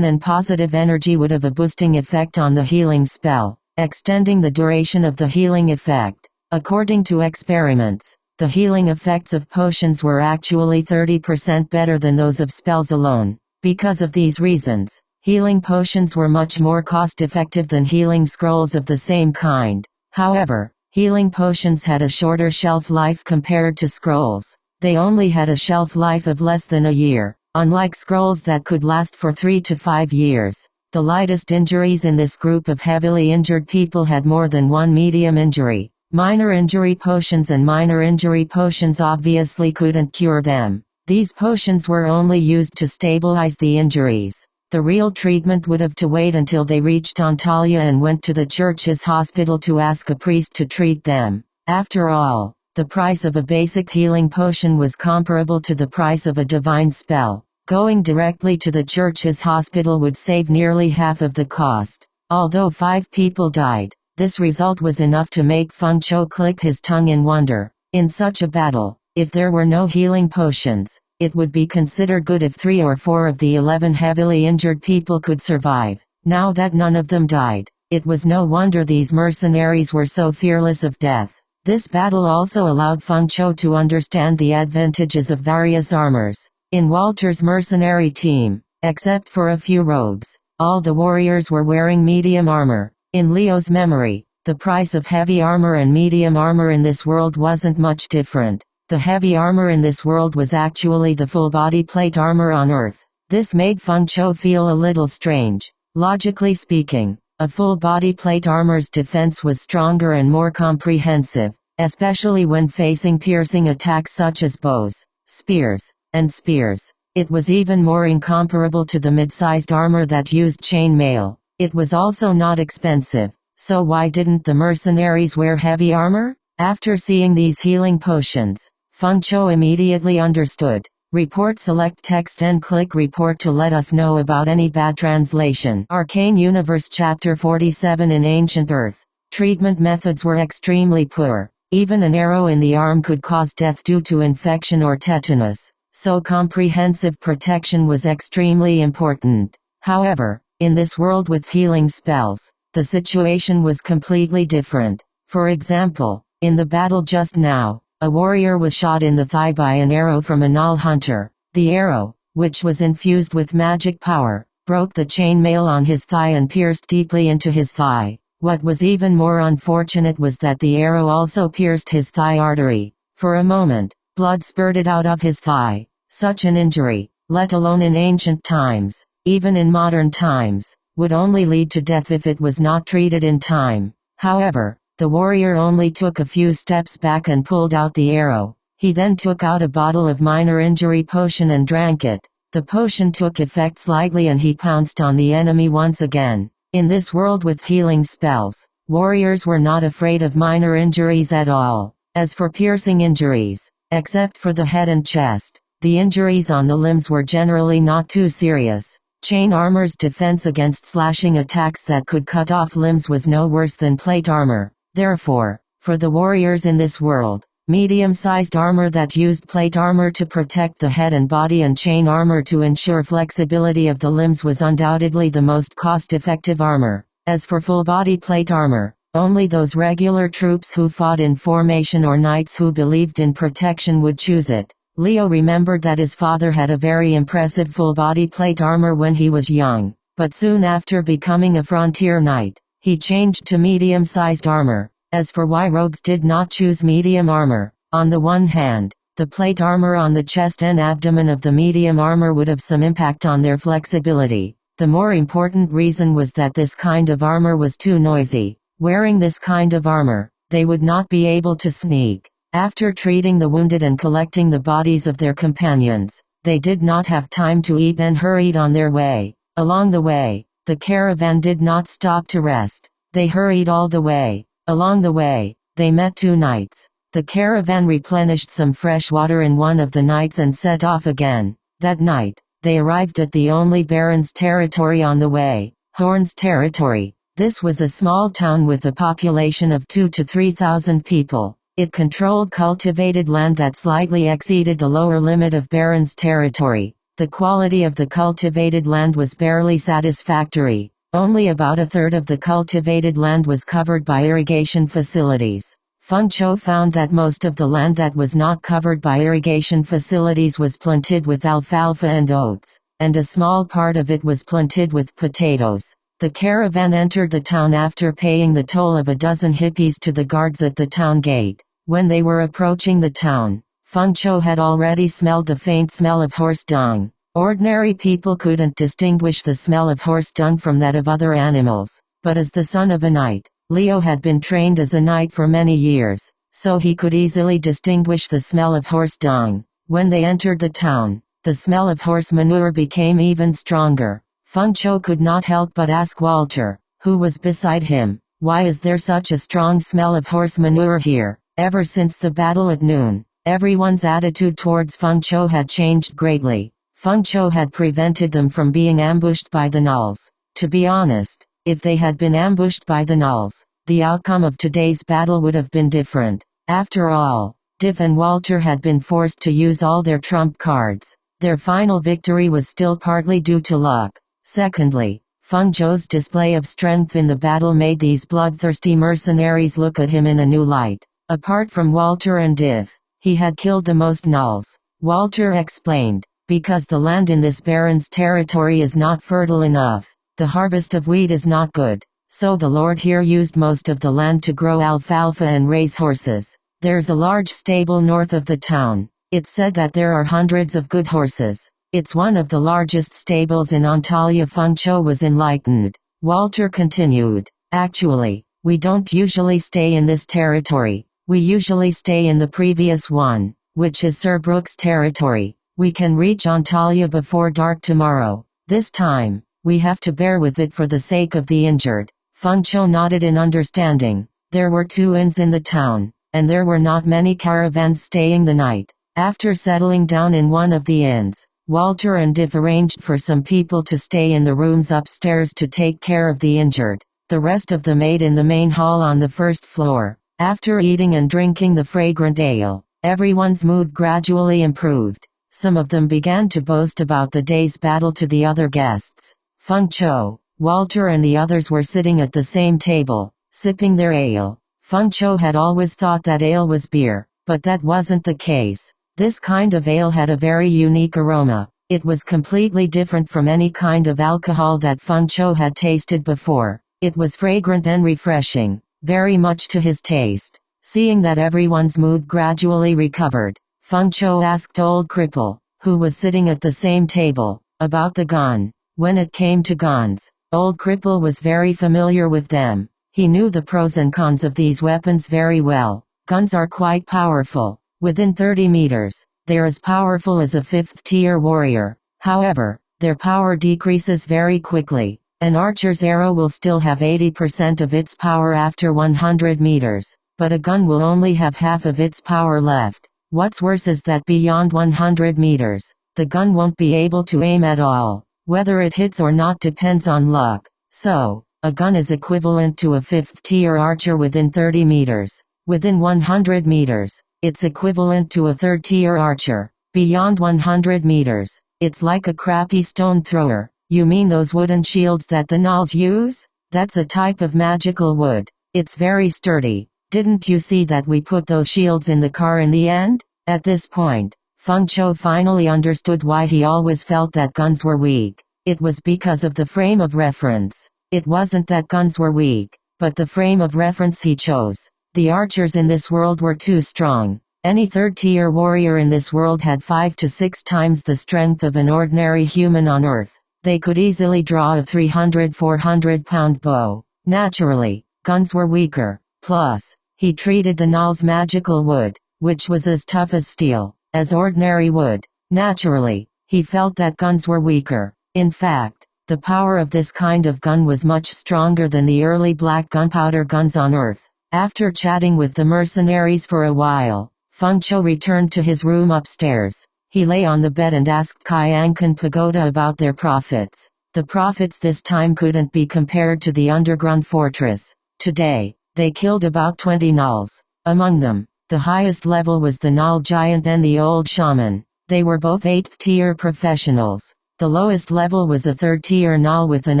and positive energy would have a boosting effect on the healing spell, extending the duration of the healing effect. According to experiments, the healing effects of potions were actually 30% better than those of spells alone. Because of these reasons, healing potions were much more cost-effective than healing scrolls of the same kind. However, healing potions had a shorter shelf life compared to scrolls. They only had a shelf life of less than a year, unlike scrolls that could last for 3 to 5 years. The lightest injuries in this group of heavily injured people had more than one medium injury. Minor injury potions and minor injury potions obviously couldn't cure them. These potions were only used to stabilize the injuries. The real treatment would have to wait until they reached Antalya and went to the church's hospital to ask a priest to treat them. After all, the price of a basic healing potion was comparable to the price of a divine spell. Going directly to the church's hospital would save nearly half of the cost. Although 5 people died, this result was enough to make Feng Chou click his tongue in wonder. In such a battle, if there were no healing potions, it would be considered good if 3 or 4 of the 11 heavily injured people could survive. Now that none of them died, it was no wonder these mercenaries were so fearless of death. This battle also allowed Feng Chou to understand the advantages of various armors. In Walter's mercenary team, except for a few rogues, all the warriors were wearing medium armor. In Leo's memory, the price of heavy armor and medium armor in this world wasn't much different. The heavy armor in this world was actually the full body plate armor on Earth. This made Feng Chou feel a little strange. Logically speaking, a full body plate armor's defense was stronger and more comprehensive, especially when facing piercing attacks such as bows, spears, and spears. It was even more incomparable to the mid-sized armor that used chain mail. It was also not expensive, so why didn't the mercenaries wear heavy armor? After seeing these healing potions, Feng Chou immediately understood. Report, select text and click report to let us know about any bad translation. Arcane Universe Chapter 47. In ancient Earth, treatment methods were extremely poor. Even an arrow in the arm could cause death due to infection or tetanus, so comprehensive protection was extremely important. However, in this world with healing spells, the situation was completely different. For example, in the battle just now, a warrior was shot in the thigh by an arrow from a Null hunter. The arrow, which was infused with magic power, broke the chainmail on his thigh and pierced deeply into his thigh. What was even more unfortunate was that the arrow also pierced his thigh artery. For a moment, blood spurted out of his thigh. Such an injury, let alone in ancient times, even in modern times, would only lead to death if it was not treated in time. However, the warrior only took a few steps back and pulled out the arrow. He then took out a bottle of minor injury potion and drank it. The potion took effect slightly and he pounced on the enemy once again. In this world with healing spells, warriors were not afraid of minor injuries at all. As for piercing injuries, except for the head and chest, the injuries on the limbs were generally not too serious. Chain armor's defense against slashing attacks that could cut off limbs was no worse than plate armor. Therefore, for the warriors in this world, medium-sized armor that used plate armor to protect the head and body and chain armor to ensure flexibility of the limbs was undoubtedly the most cost-effective armor. As for full-body plate armor, only those regular troops who fought in formation or knights who believed in protection would choose it. Leo remembered that his father had a very impressive full-body plate armor when he was young, but soon after becoming a frontier knight, he changed to medium-sized armor. As for why rogues did not choose medium armor, on the one hand, the plate armor on the chest and abdomen of the medium armor would have some impact on their flexibility. The more important reason was that this kind of armor was too noisy. Wearing this kind of armor, they would not be able to sneak. After treating the wounded and collecting the bodies of their companions, they did not have time to eat and hurried on their way. Along the way, the caravan did not stop to rest. They hurried all the way. Along the way, they met two knights. The caravan replenished some fresh water in one of the knights and set off again. That night, they arrived at the only baron's territory on the way, Horn's territory. This was a small town with a population of 2,000 to 3,000 people. It controlled cultivated land that slightly exceeded the lower limit of baron's territory. The quality of the cultivated land was barely satisfactory. Only about a third of the cultivated land was covered by irrigation facilities. Feng Chou found that most of the land that was not covered by irrigation facilities was planted with alfalfa and oats, and a small part of it was planted with potatoes. The caravan entered the town after paying the toll of a dozen hippies to the guards at the town gate. When they were approaching the town, Feng Chou had already smelled the faint smell of horse dung. Ordinary people couldn't distinguish the smell of horse dung from that of other animals, but as the son of a knight, Leo had been trained as a knight for many years, so he could easily distinguish the smell of horse dung. When they entered the town, the smell of horse manure became even stronger. Feng Chou could not help but ask Walter, who was beside him, "Why is there such a strong smell of horse manure here?" Ever since the battle at noon, everyone's attitude towards Feng Chou had changed greatly. Feng Chou had prevented them from being ambushed by the gnolls. To be honest, if they had been ambushed by the gnolls, the outcome of today's battle would have been different. After all, Div and Walter had been forced to use all their trump cards. Their final victory was still partly due to luck. Secondly, Feng Chou's display of strength in the battle made these bloodthirsty mercenaries look at him in a new light. Apart from Walter and Div, he had killed the most gnolls. Walter explained, "Because the land in this baron's territory is not fertile enough. The harvest of wheat is not good, so the lord here used most of the land to grow alfalfa and raise horses. There's a large stable north of the town. It's said that there are hundreds of good horses. It's one of the largest stables in Antalya." Feng Chou was enlightened. Walter continued, "Actually, we don't usually stay in this territory. We usually stay in the previous one, which is Sir Brooke's territory. We can reach Antalya before dark tomorrow. This time, we have to bear with it for the sake of the injured." Feng Chou nodded in understanding. There were 2 inns in the town, and there were not many caravans staying the night. After settling down in one of the inns, Walter and Div arranged for some people to stay in the rooms upstairs to take care of the injured. The rest of them ate in the main hall on the first floor. After eating and drinking the fragrant ale, everyone's mood gradually improved. Some of them began to boast about the day's battle to the other guests. Feng Chou, Walter and the others were sitting at the same table, sipping their ale. Feng Chou had always thought that ale was beer, but that wasn't the case. This kind of ale had a very unique aroma. It was completely different from any kind of alcohol that Feng Chou had tasted before. It was fragrant and refreshing, very much to his taste. Seeing that everyone's mood gradually recovered, Feng Chou asked Old Cripple, who was sitting at the same table, about the gun. When it came to guns, Old Cripple was very familiar with them. He knew the pros and cons of these weapons very well. Guns are quite powerful. Within 30 meters, they're as powerful as a 5th-tier warrior. However, their power decreases very quickly. An archer's arrow will still have 80% of its power after 100 meters, but a gun will only have half of its power left. What's worse is that beyond 100 meters, the gun won't be able to aim at all. Whether it hits or not depends on luck. So, a gun is equivalent to a 5th-tier archer within 30 meters. Within 100 meters, it's equivalent to a 3rd-tier archer. Beyond 100 meters, it's like a crappy stone thrower. You mean those wooden shields that the gnolls use? That's a type of magical wood. It's very sturdy. Didn't you see that we put those shields in the car in the end? At this point, Feng Chou finally understood why he always felt that guns were weak. It was because of the frame of reference. It wasn't that guns were weak, but the frame of reference he chose. The archers in this world were too strong. Any 3rd-tier warrior in this world had 5 to 6 times the strength of an ordinary human on Earth. They could easily draw a 300-400 pound bow. Naturally, guns were weaker. Plus, he treated the gnolls' magical wood, which was as tough as steel, as ordinary wood. Naturally, he felt that guns were weaker. In fact, the power of this kind of gun was much stronger than the early black gunpowder guns on Earth. After chatting with the mercenaries for a while, Feng Chou returned to his room upstairs. He lay on the bed and asked Qiankun Pagoda about their profits. The profits this time couldn't be compared to the underground fortress. Today, they killed about 20 gnolls. Among them, the highest level was the gnoll giant and the old shaman. They were both 8th-tier professionals. The lowest level was a 3rd-tier gnoll with an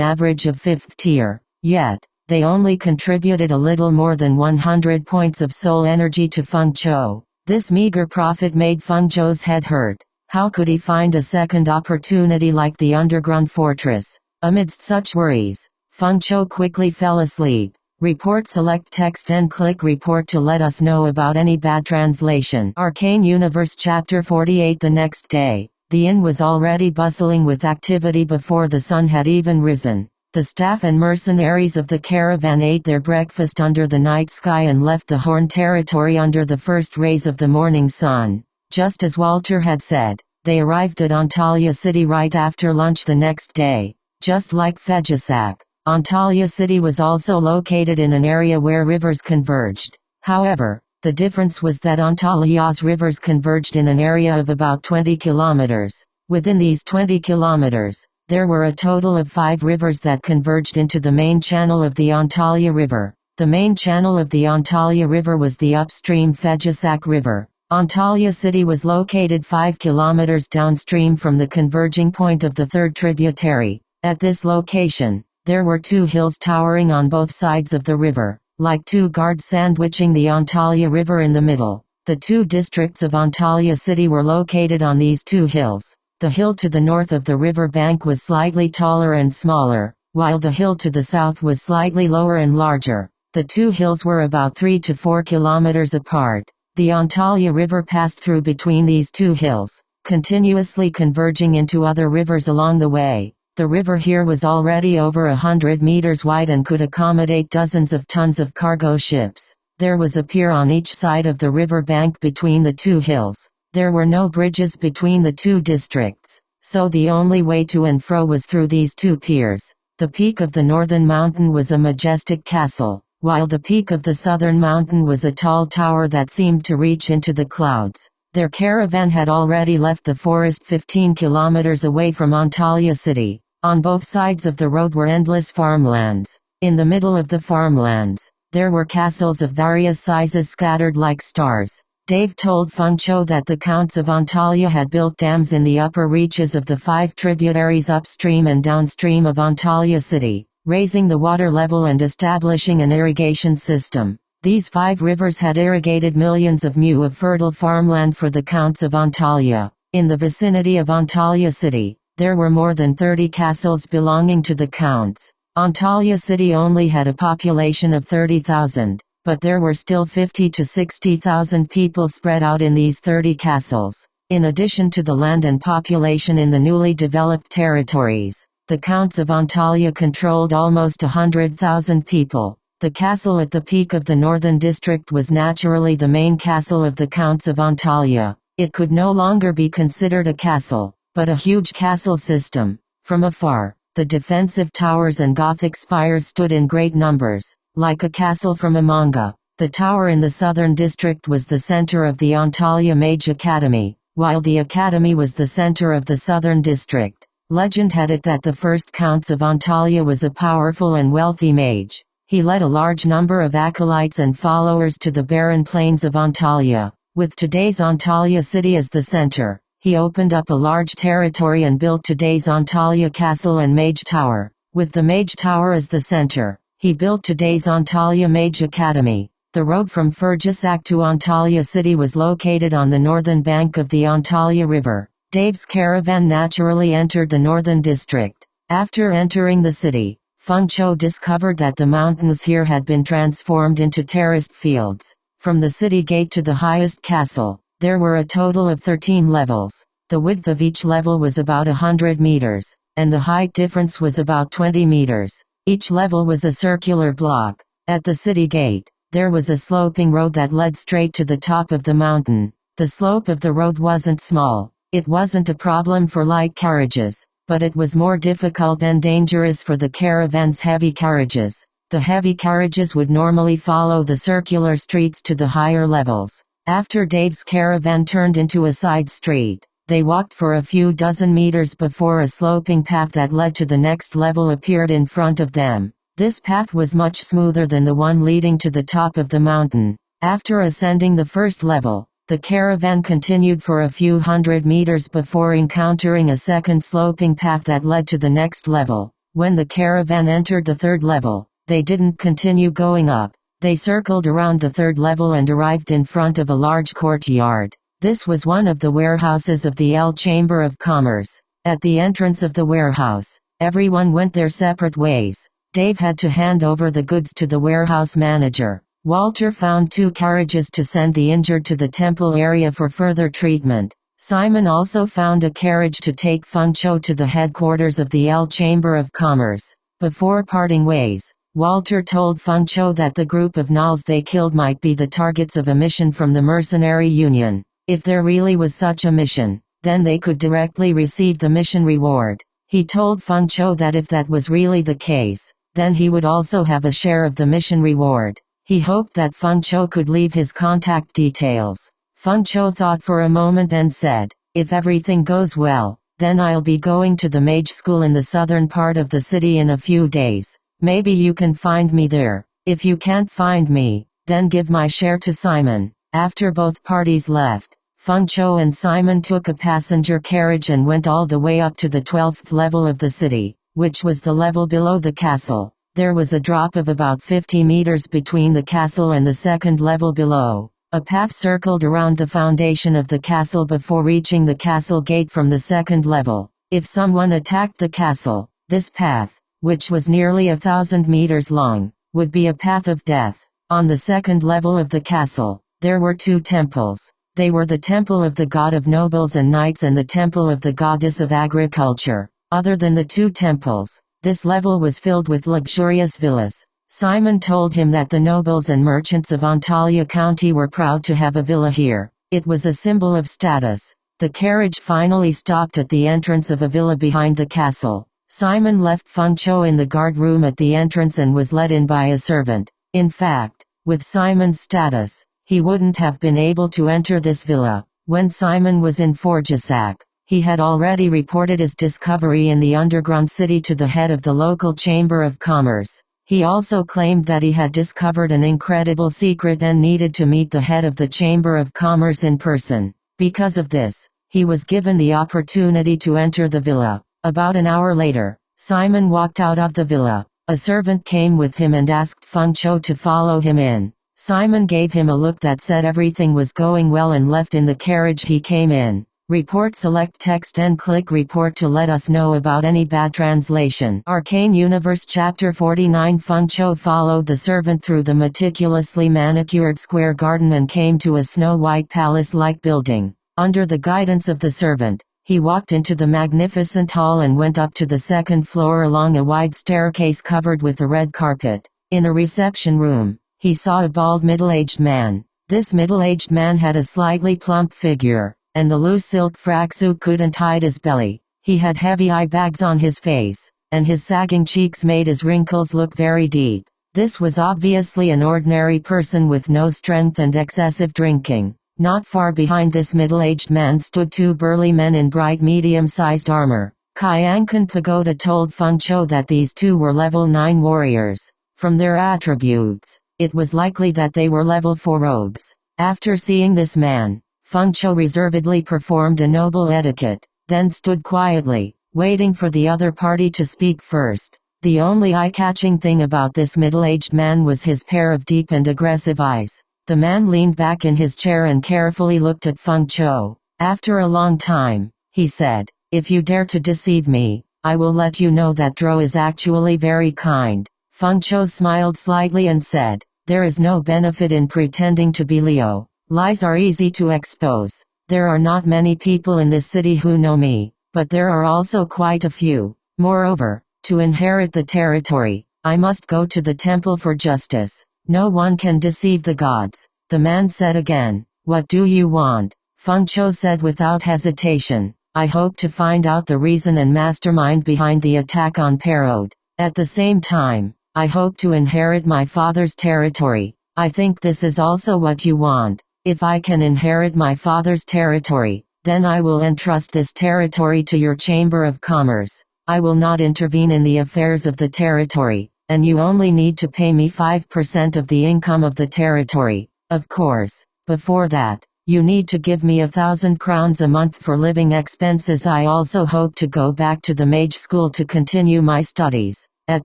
average of 5th tier. Yet, they only contributed a little more than 100 points of soul energy to Feng Chou. This meager profit made Feng Chou's head hurt. How could he find a second opportunity like the underground fortress? Amidst such worries, Feng Chou quickly fell asleep. Report select text and click report to let us know about any bad translation. Arcane Universe Chapter 48. The next day, the inn was already bustling with activity before the sun had even risen. The staff and mercenaries of the caravan ate their breakfast under the night sky and left the Horn territory under the first rays of the morning sun. Just as Walter had said, they arrived at Antalya City right after lunch the next day. Just like Fejisak, Antalya City was also located in an area where rivers converged. However, the difference was that Antalya's rivers converged in an area of about 20 kilometers. Within these 20 kilometers, there were a total of 5 rivers that converged into the main channel of the Antalya River. The main channel of the Antalya River was the upstream Fejisak River. Antalya City was located 5 kilometers downstream from the converging point of the third tributary. At this location, there were 2 hills towering on both sides of the river, like 2 guards sandwiching the Antalya River in the middle. The 2 districts of Antalya City were located on these 2 hills. The hill to the north of the river bank was slightly taller and smaller, while the hill to the south was slightly lower and larger. The 2 hills were about 3 to 4 kilometers apart. The Antalya River passed through between these 2 hills, continuously converging into other rivers along the way. The river here was already over 100 meters wide and could accommodate dozens of tons of cargo ships. There was a pier on each side of the river bank between the 2 hills. There were no bridges between the 2 districts, so the only way to and fro was through these 2 piers. The peak of the northern mountain was a majestic castle, while the peak of the southern mountain was a tall tower that seemed to reach into the clouds. Their caravan had already left the forest 15 kilometers away from Antalya City. On both sides of the road were endless farmlands. In the middle of the farmlands, there were castles of various sizes scattered like stars. Dave told Feng Chou that the counts of Antalya had built dams in the upper reaches of the 5 tributaries upstream and downstream of Antalya City, raising the water level and establishing an irrigation system. These 5 rivers had irrigated millions of mu of fertile farmland for the counts of Antalya. In the vicinity of Antalya City, there were more than 30 castles belonging to the counts. Antalya City only had a population of 30,000. But there were still 50 to 60,000 people spread out in these 30 castles. In addition to the land and population in the newly developed territories, the counts of Antalya controlled almost 100,000 people. The castle at the peak of the northern district was naturally the main castle of the Counts of Antalya. It could no longer be considered a castle, but a huge castle system. From afar, the defensive towers and Gothic spires stood in great numbers, like a castle from a manga. The tower in the southern district was the center of the Antalya Mage Academy, while the academy was the center of the southern district. Legend had it that the first Counts of Antalya was a powerful and wealthy mage. He led a large number of acolytes and followers to the barren plains of Antalya. With today's Antalya city as the center, he opened up a large territory and built today's Antalya Castle and Mage Tower. With the Mage Tower as the center, he built today's Antalya Mage Academy. The road from Furjasak to Antalya city was located on the northern bank of the Antalya River. Dave's caravan naturally entered the northern district. After entering the city, Feng Chou discovered that the mountains here had been transformed into terraced fields. From the city gate to the highest castle, there were a total of 13 levels. The width of each level was about 100 meters, and the height difference was about 20 meters. Each level was a circular block. At the city gate, there was a sloping road that led straight to the top of the mountain. The slope of the road wasn't small. It wasn't a problem for light carriages, but it was more difficult and dangerous for the caravan's heavy carriages. The heavy carriages would normally follow the circular streets to the higher levels. After Dave's caravan turned into a side street, they walked for a few dozen meters before a sloping path that led to the next level appeared in front of them. This path was much smoother than the one leading to the top of the mountain. After ascending the first level, the caravan continued for a few hundred meters before encountering a second sloping path that led to the next level. When the caravan entered the third level, they didn't continue going up. They circled around the third level and arrived in front of a large courtyard. This was one of the warehouses of the L Chamber of Commerce. At the entrance of the warehouse, everyone went their separate ways. Dave had to hand over the goods to the warehouse manager. Walter found 2 carriages to send the injured to the temple area for further treatment. Simon also found a carriage to take Feng Chou to the headquarters of the L Chamber of Commerce. Before parting ways, Walter told Feng Chou that the group of gnolls they killed might be the targets of a mission from the Mercenary Union. If there really was such a mission, then they could directly receive the mission reward. He told Feng Chou that if that was really the case, then he would also have a share of the mission reward. He hoped that Feng Chou could leave his contact details. Feng Chou thought for a moment and said, "If everything goes well, then I'll be going to the mage school in the southern part of the city in a few days. Maybe you can find me there. If you can't find me, then give my share to Simon." After both parties left, Feng Chou and Simon took a passenger carriage and went all the way up to the 12th level of the city, which was the level below the castle. There was a drop of about 50 meters between the castle and the second level below. A path circled around the foundation of the castle before reaching the castle gate from the second level. If someone attacked the castle, this path, which was nearly 1,000 meters long, would be a path of death. On the second level of the castle, there were 2 temples. They were the temple of the god of nobles and knights and the temple of the goddess of agriculture. Other than the 2 temples, this level was filled with luxurious villas. Simon told him that the nobles and merchants of Antalya County were proud to have a villa here. It was a symbol of status. The carriage finally stopped at the entrance of a villa behind the castle. Simon left Feng Chou in the guard room at the entrance and was let in by a servant. In fact, with Simon's status, he wouldn't have been able to enter this villa. When Simon was in Forjasak, he had already reported his discovery in the underground city to the head of the local chamber of commerce. He also claimed that he had discovered an incredible secret and needed to meet the head of the chamber of commerce in person. Because of this, he was given the opportunity to enter the villa. About an hour later, Simon walked out of the villa. A servant came with him and asked Feng Chou to follow him in. Simon gave him a look that said everything was going well and left in the carriage he came in. Report. Select text and click report to let us know about any bad translation. Arcane Universe Chapter 49. Feng Chou followed the servant through the meticulously manicured square garden and came to a snow-white palace-like building. Under the guidance of the servant, he walked into the magnificent hall and went up to the second floor along a wide staircase covered with a red carpet. In a reception room, he saw a bald middle-aged man. This middle-aged man had a slightly plump figure, and the loose silk frack couldn't hide his belly. He had heavy eye bags on his face, and his sagging cheeks made his wrinkles look very deep. This was obviously an ordinary person with no strength and excessive drinking. Not far behind this middle-aged man stood two burly men in bright medium-sized armor. Qiankun Pagoda told Feng Chou that these two were level 9 warriors. From their attributes, it was likely that they were level 4 rogues. After seeing this man, Feng Chou reservedly performed a noble etiquette, then stood quietly, waiting for the other party to speak first. The only eye-catching thing about this middle-aged man was his pair of deep and aggressive eyes. The man leaned back in his chair and carefully looked at Feng Chou. After a long time, he said, "If you dare to deceive me, I will let you know that Dro is actually very kind." Feng Chou smiled slightly and said, "There is no benefit in pretending to be Leo. Lies are easy to expose. There are not many people in this city who know me, but there are also quite a few. Moreover, to inherit the territory, I must go to the temple for justice. No one can deceive the gods." The man said again, "What do you want?" Feng Chou said without hesitation, "I hope to find out the reason and mastermind behind the attack on Parode. At the same time, I hope to inherit my father's territory. I think this is also what you want. If I can inherit my father's territory, then I will entrust this territory to your Chamber of Commerce. I will not intervene in the affairs of the territory, and you only need to pay me 5% of the income of the territory. Of course, before that, you need to give me 1,000 crowns a month for living expenses. I also hope to go back to the mage school to continue my studies." At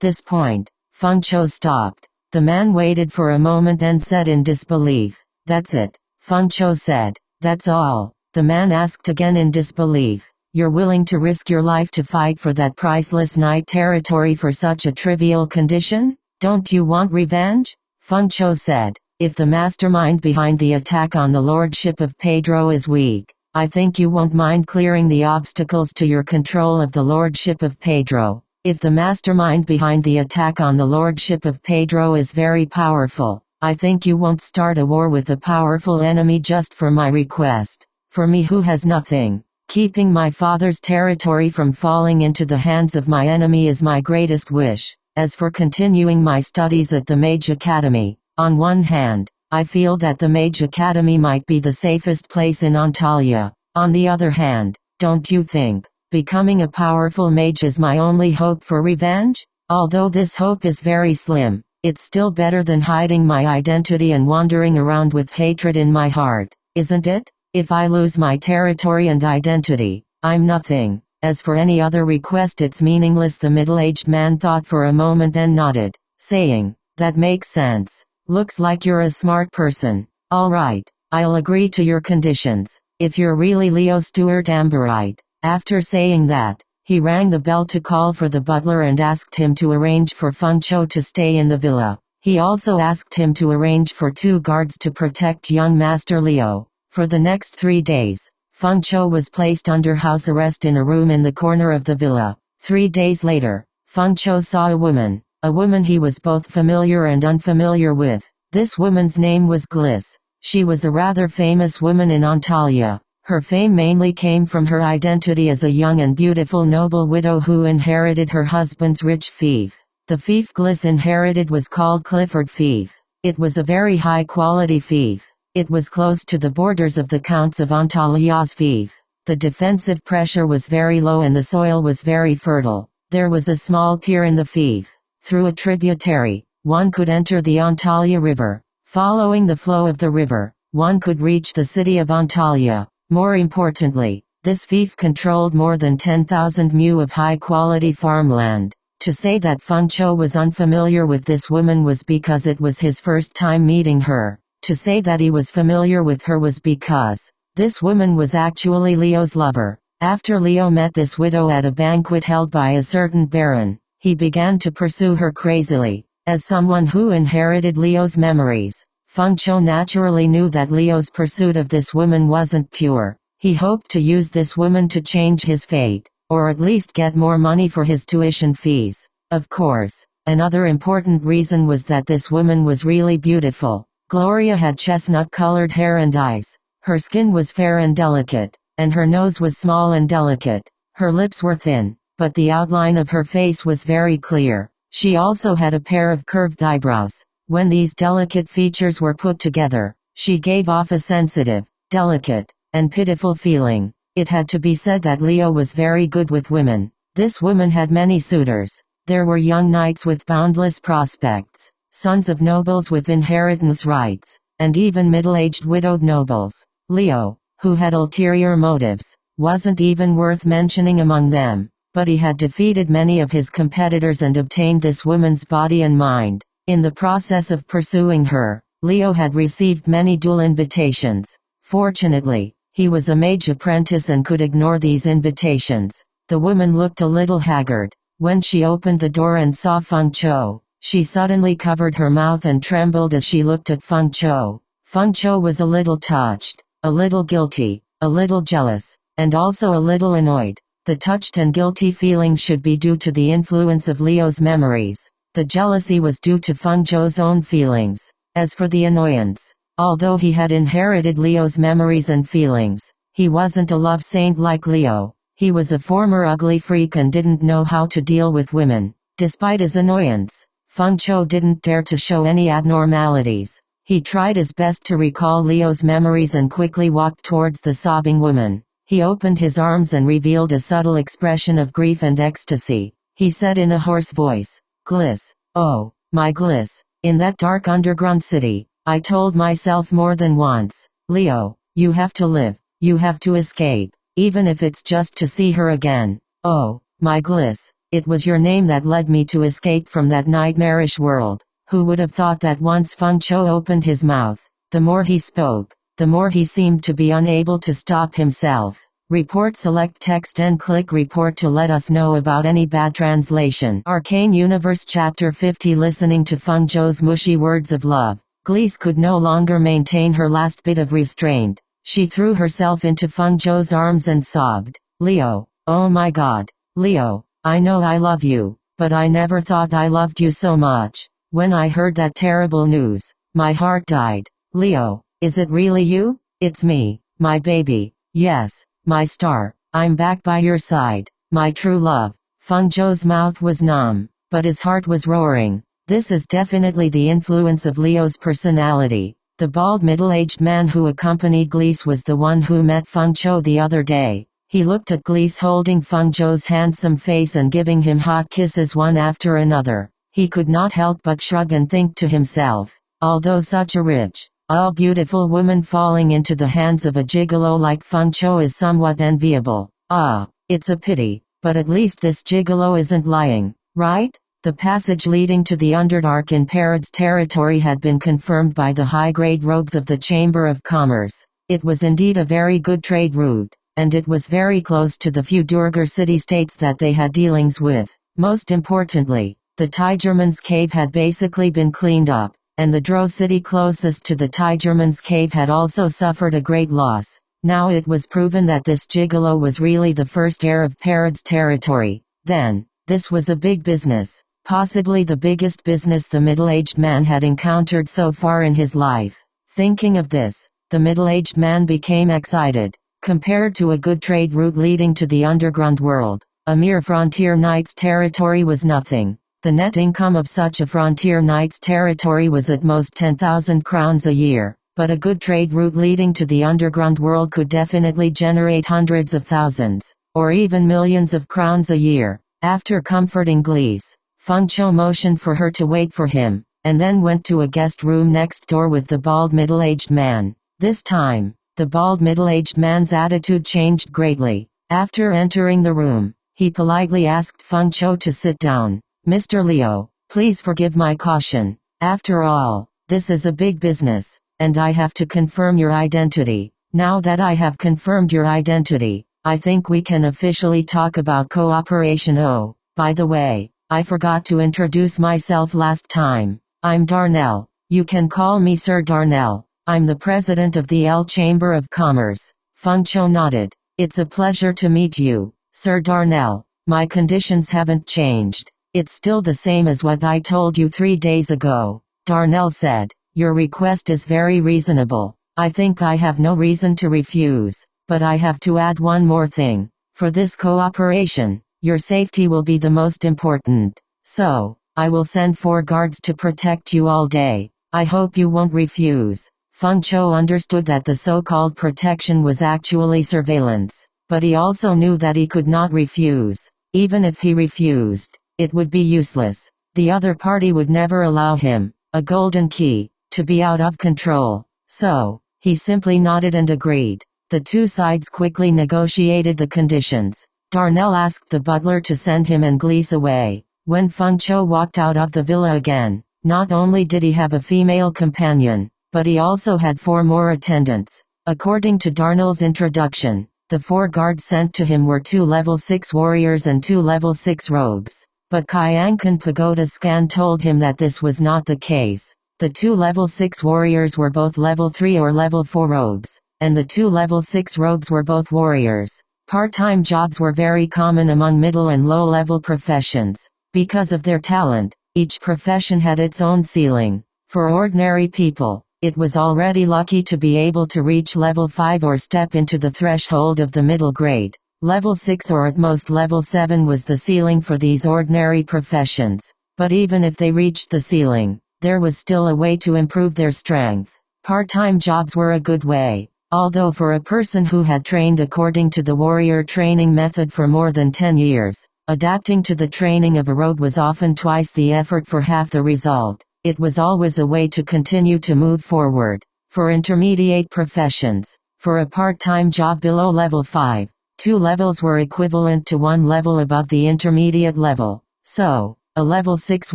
this point, Feng Chou stopped. The man waited for a moment and said in disbelief, "That's it?" Feng Chou said, "That's all." The man asked again in disbelief, "You're willing to risk your life to fight for that priceless night territory for such a trivial condition? Don't you want revenge?" Feng Chou said, "If the mastermind behind the attack on the lordship of Pedro is weak, I think you won't mind clearing the obstacles to your control of the lordship of Pedro. If the mastermind behind the attack on the lordship of Pedro is very powerful, I think you won't start a war with a powerful enemy just for my request. For me who has nothing, keeping my father's territory from falling into the hands of my enemy is my greatest wish. As for continuing my studies at the Mage Academy, on one hand, I feel that the Mage Academy might be the safest place in Antalya. On the other hand, don't you think becoming a powerful mage is my only hope for revenge? Although this hope is very slim, it's still better than hiding my identity and wandering around with hatred in my heart, isn't it? If I lose my territory and identity, I'm nothing. As for any other request, it's meaningless." The middle-aged man thought for a moment and nodded, saying, "That makes sense. Looks like you're a smart person. All right, I'll agree to your conditions, if you're really Leo Stuart Amberite." After saying that, he rang the bell to call for the butler and asked him to arrange for Feng Chou to stay in the villa. He also asked him to arrange for 2 guards to protect young Master Leo. For the next 3 days, Feng Chou was placed under house arrest in a room in the corner of the villa. 3 days later, Feng Chou saw a woman he was both familiar and unfamiliar with. This woman's name was Gliss. She was a rather famous woman in Antalya. Her fame mainly came from her identity as a young and beautiful noble widow who inherited her husband's rich fief. The fief Gliss inherited was called Clifford fief. It was a very high-quality fief. It was close to the borders of the Counts of Antalya's fief. The defensive pressure was very low and the soil was very fertile. There was a small pier in the fief. Through a tributary, one could enter the Antalya River. Following the flow of the river, one could reach the city of Antalya. More importantly, this fief controlled more than 10,000 mu of high-quality farmland. To say that Feng Chou was unfamiliar with this woman was because it was his first time meeting her. To say that he was familiar with her was because this woman was actually Leo's lover. After Leo met this widow at a banquet held by a certain baron, he began to pursue her crazily. As someone who inherited Leo's memories, Feng Chou naturally knew that Leo's pursuit of this woman wasn't pure. He hoped to use this woman to change his fate, or at least get more money for his tuition fees. Of course, Another important reason was that this woman was really beautiful. Gloria had chestnut-colored hair and eyes. Her skin was fair and delicate, and her nose was small and delicate. Her lips were thin, but the outline of her face was very clear. She also had a pair of curved eyebrows. When these delicate features were put together, she gave off a sensitive, delicate, and pitiful feeling. It had to be said that Leo was very good with women. This woman had many suitors. There were young knights with boundless prospects, sons of nobles with inheritance rights, and even middle-aged widowed nobles. Leo, who had ulterior motives, wasn't even worth mentioning among them, but he had defeated many of his competitors and obtained this woman's body and mind. In the process of pursuing her, Leo had received many dual invitations. Fortunately, he was a mage apprentice and could ignore these invitations. The woman looked a little haggard. When she opened the door and saw Feng Chou, she suddenly covered her mouth and trembled as she looked at Feng Chou. Feng Chou was a little touched, a little guilty, a little jealous, and also a little annoyed. The touched and guilty feelings should be due to the influence of Leo's memories. The jealousy was due to Feng Chou's own feelings. As for the annoyance, although he had inherited Leo's memories and feelings, he wasn't a love saint like Leo. He was a former ugly freak and didn't know how to deal with women. Despite his annoyance, Feng Chou didn't dare to show any abnormalities. He tried his best to recall Leo's memories and quickly walked towards the sobbing woman. He opened his arms and revealed a subtle expression of grief and ecstasy. He said in a hoarse voice, "Gliss, oh, my Gliss, in that dark underground city, I told myself more than once, Leo, you have to live, you have to escape. Even if it's just to see her again. Oh, my Gliss, it was your name that led me to escape from that nightmarish world." Who would have thought that once Feng Chou opened his mouth, the more he spoke, the more he seemed to be unable to stop himself. Report select text and click report to let us know about any bad translation. Arcane Universe Chapter 50. Listening to Feng Chou's mushy words of love, Gliss could no longer maintain her last bit of restraint. She threw herself into Feng Chou's arms and sobbed, "Leo, oh my God, Leo, I know I love you, but I never thought I loved you so much. When I heard that terrible news, my heart died. Leo, is it really you? It's me, my baby, yes, my star, I'm back by your side, my true love." Feng Chou's mouth was numb, but his heart was roaring. This is definitely the influence of Leo's personality. The bald middle-aged man who accompanied Gliss was the one who met Feng Chou the other day. He looked at Gliss holding Feng Chou's handsome face and giving him hot kisses one after another. He could not help but shrug and think to himself, although such a rich, all-beautiful woman falling into the hands of a gigolo like Feng Chou is somewhat enviable. Ah, it's a pity, but at least this gigolo isn't lying, right? The passage leading to the Underdark in Parad's territory had been confirmed by the high-grade rogues of the Chamber of Commerce. It was indeed a very good trade route, and it was very close to the few Durgar city-states that they had dealings with. Most importantly, the Tigerman's cave had basically been cleaned up, and the Drow city closest to the Tigerman's cave had also suffered a great loss. Now it was proven that this gigolo was really the first heir of Parad's territory. Then, this was a big business. Possibly the biggest business the middle-aged man had encountered so far in his life. Thinking of this, the middle-aged man became excited. Compared to a good trade route leading to the underground world, a mere frontier knight's territory was nothing. The net income of such a frontier knight's territory was at most 10,000 crowns a year, but a good trade route leading to the underground world could definitely generate hundreds of thousands, or even millions of crowns a year. After comforting Gliss, Feng Chou motioned for her to wait for him, and then went to a guest room next door with the bald middle-aged man. This time, the bald middle-aged man's attitude changed greatly. After entering the room, he politely asked Feng Chou to sit down. "Mr. Leo, please forgive my caution. After all, this is a big business, and I have to confirm your identity. Now that I have confirmed your identity, I think we can officially talk about cooperation. Oh, by the way, I forgot to introduce myself last time. I'm Darnell. You can call me Sir Darnell. I'm the president of the L Chamber of Commerce." Feng Chou nodded. "It's a pleasure to meet you, Sir Darnell. My conditions haven't changed. It's still the same as what I told you 3 days ago, Darnell said. Your request is very reasonable. I think I have no reason to refuse, but I have to add one more thing. For this cooperation, your safety will be the most important. So, I will send 4 guards to protect you all day. I hope you won't refuse. Feng Chou understood that the so-called protection was actually surveillance, but he also knew that he could not refuse. Even if he refused, it would be useless. The other party would never allow him, a golden key, to be out of control. So, he simply nodded and agreed. The two sides quickly negotiated the conditions. Darnell asked the butler to send him and Glees away. When Feng Chou walked out of the villa again, not only did he have a female companion, but he also had 4 more attendants. According to Darnell's introduction, the 4 guards sent to him were 2 level 6 warriors and 2 level 6 rogues. But Qiankun Pagoda scan told him that this was not the case. The 2 level 6 warriors were both level 3 or level 4 rogues, and the 2 level 6 rogues were both warriors. Part-time jobs were very common among middle and low-level professions. Because of their talent, each profession had its own ceiling. For ordinary people, it was already lucky to be able to reach level 5 or step into the threshold of the middle grade. Level 6 or at most level 7 was the ceiling for these ordinary professions. But even if they reached the ceiling, there was still a way to improve their strength. Part-time jobs were a good way. Although for a person who had trained according to the warrior training method for more than 10 years, adapting to the training of a rogue was often twice the effort for half the result. It was always a way to continue to move forward. For intermediate professions, for a part-time job below level 5, 2 levels were equivalent to 1 level above the intermediate level. So, a level 6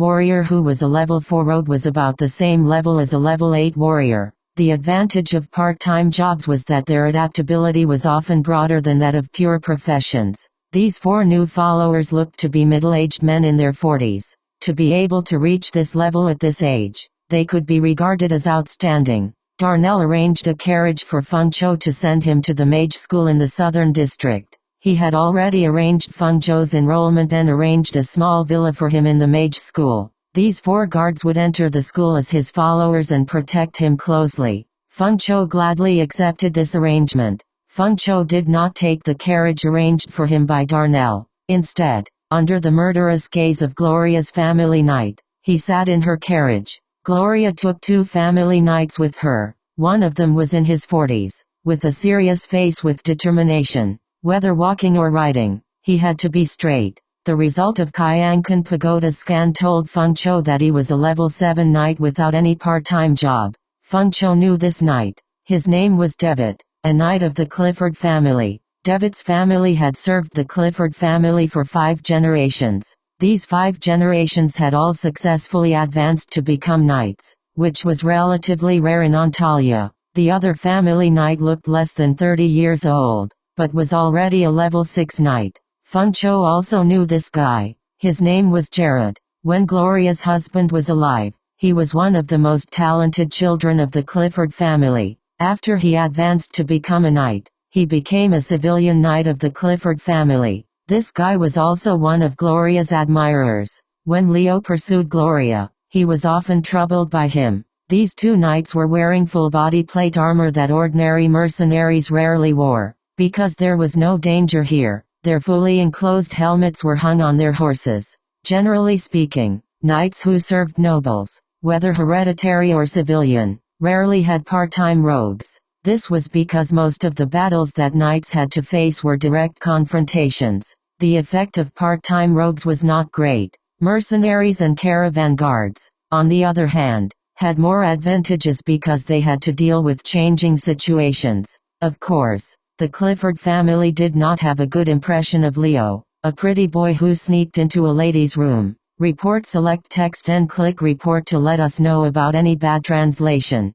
warrior who was a level 4 rogue was about the same level as a level 8 warrior. The advantage of part-time jobs was that their adaptability was often broader than that of pure professions. These 4 new followers looked to be middle-aged men in their 40s. To be able to reach this level at this age, they could be regarded as outstanding. Darnell arranged a carriage for Feng Chou to send him to the mage school in the southern district. He had already arranged Feng Chou's enrollment and arranged a small villa for him in the mage school. These 4 guards would enter the school as his followers and protect him closely. Feng Chou gladly accepted this arrangement. Feng Chou did not take the carriage arranged for him by Darnell. Instead, under the murderous gaze of Gloria's family knight, he sat in her carriage. Gloria took 2 family knights with her. One of them was in his 40s, with a serious face with determination. Whether walking or riding, he had to be straight. The result of Qiankun Pagoda's scan told Feng Chou that he was a level 7 knight without any part-time job. Feng Chou knew this knight. His name was Devitt, a knight of the Clifford family. Devitt's family had served the Clifford family for 5 generations. These 5 generations had all successfully advanced to become knights, which was relatively rare in Antalya. The other family knight looked less than 30 years old, but was already a level 6 knight. Feng Chou also knew this guy. His name was Jared. When Gloria's husband was alive, he was one of the most talented children of the Clifford family. After he advanced to become a knight, he became a civilian knight of the Clifford family. This guy was also one of Gloria's admirers. When Leo pursued Gloria, he was often troubled by him. These 2 knights were wearing full-body plate armor that ordinary mercenaries rarely wore. Because there was no danger here, their fully enclosed helmets were hung on their horses. Generally speaking, knights who served nobles, whether hereditary or civilian, rarely had part-time rogues. This was because most of the battles that knights had to face were direct confrontations. The effect of part-time rogues was not great. Mercenaries and caravan guards, on the other hand, had more advantages because they had to deal with changing situations. Of course, the Clifford family did not have a good impression of Leo, a pretty boy who sneaked into a lady's room. Report, select text and click report to let us know about any bad translation.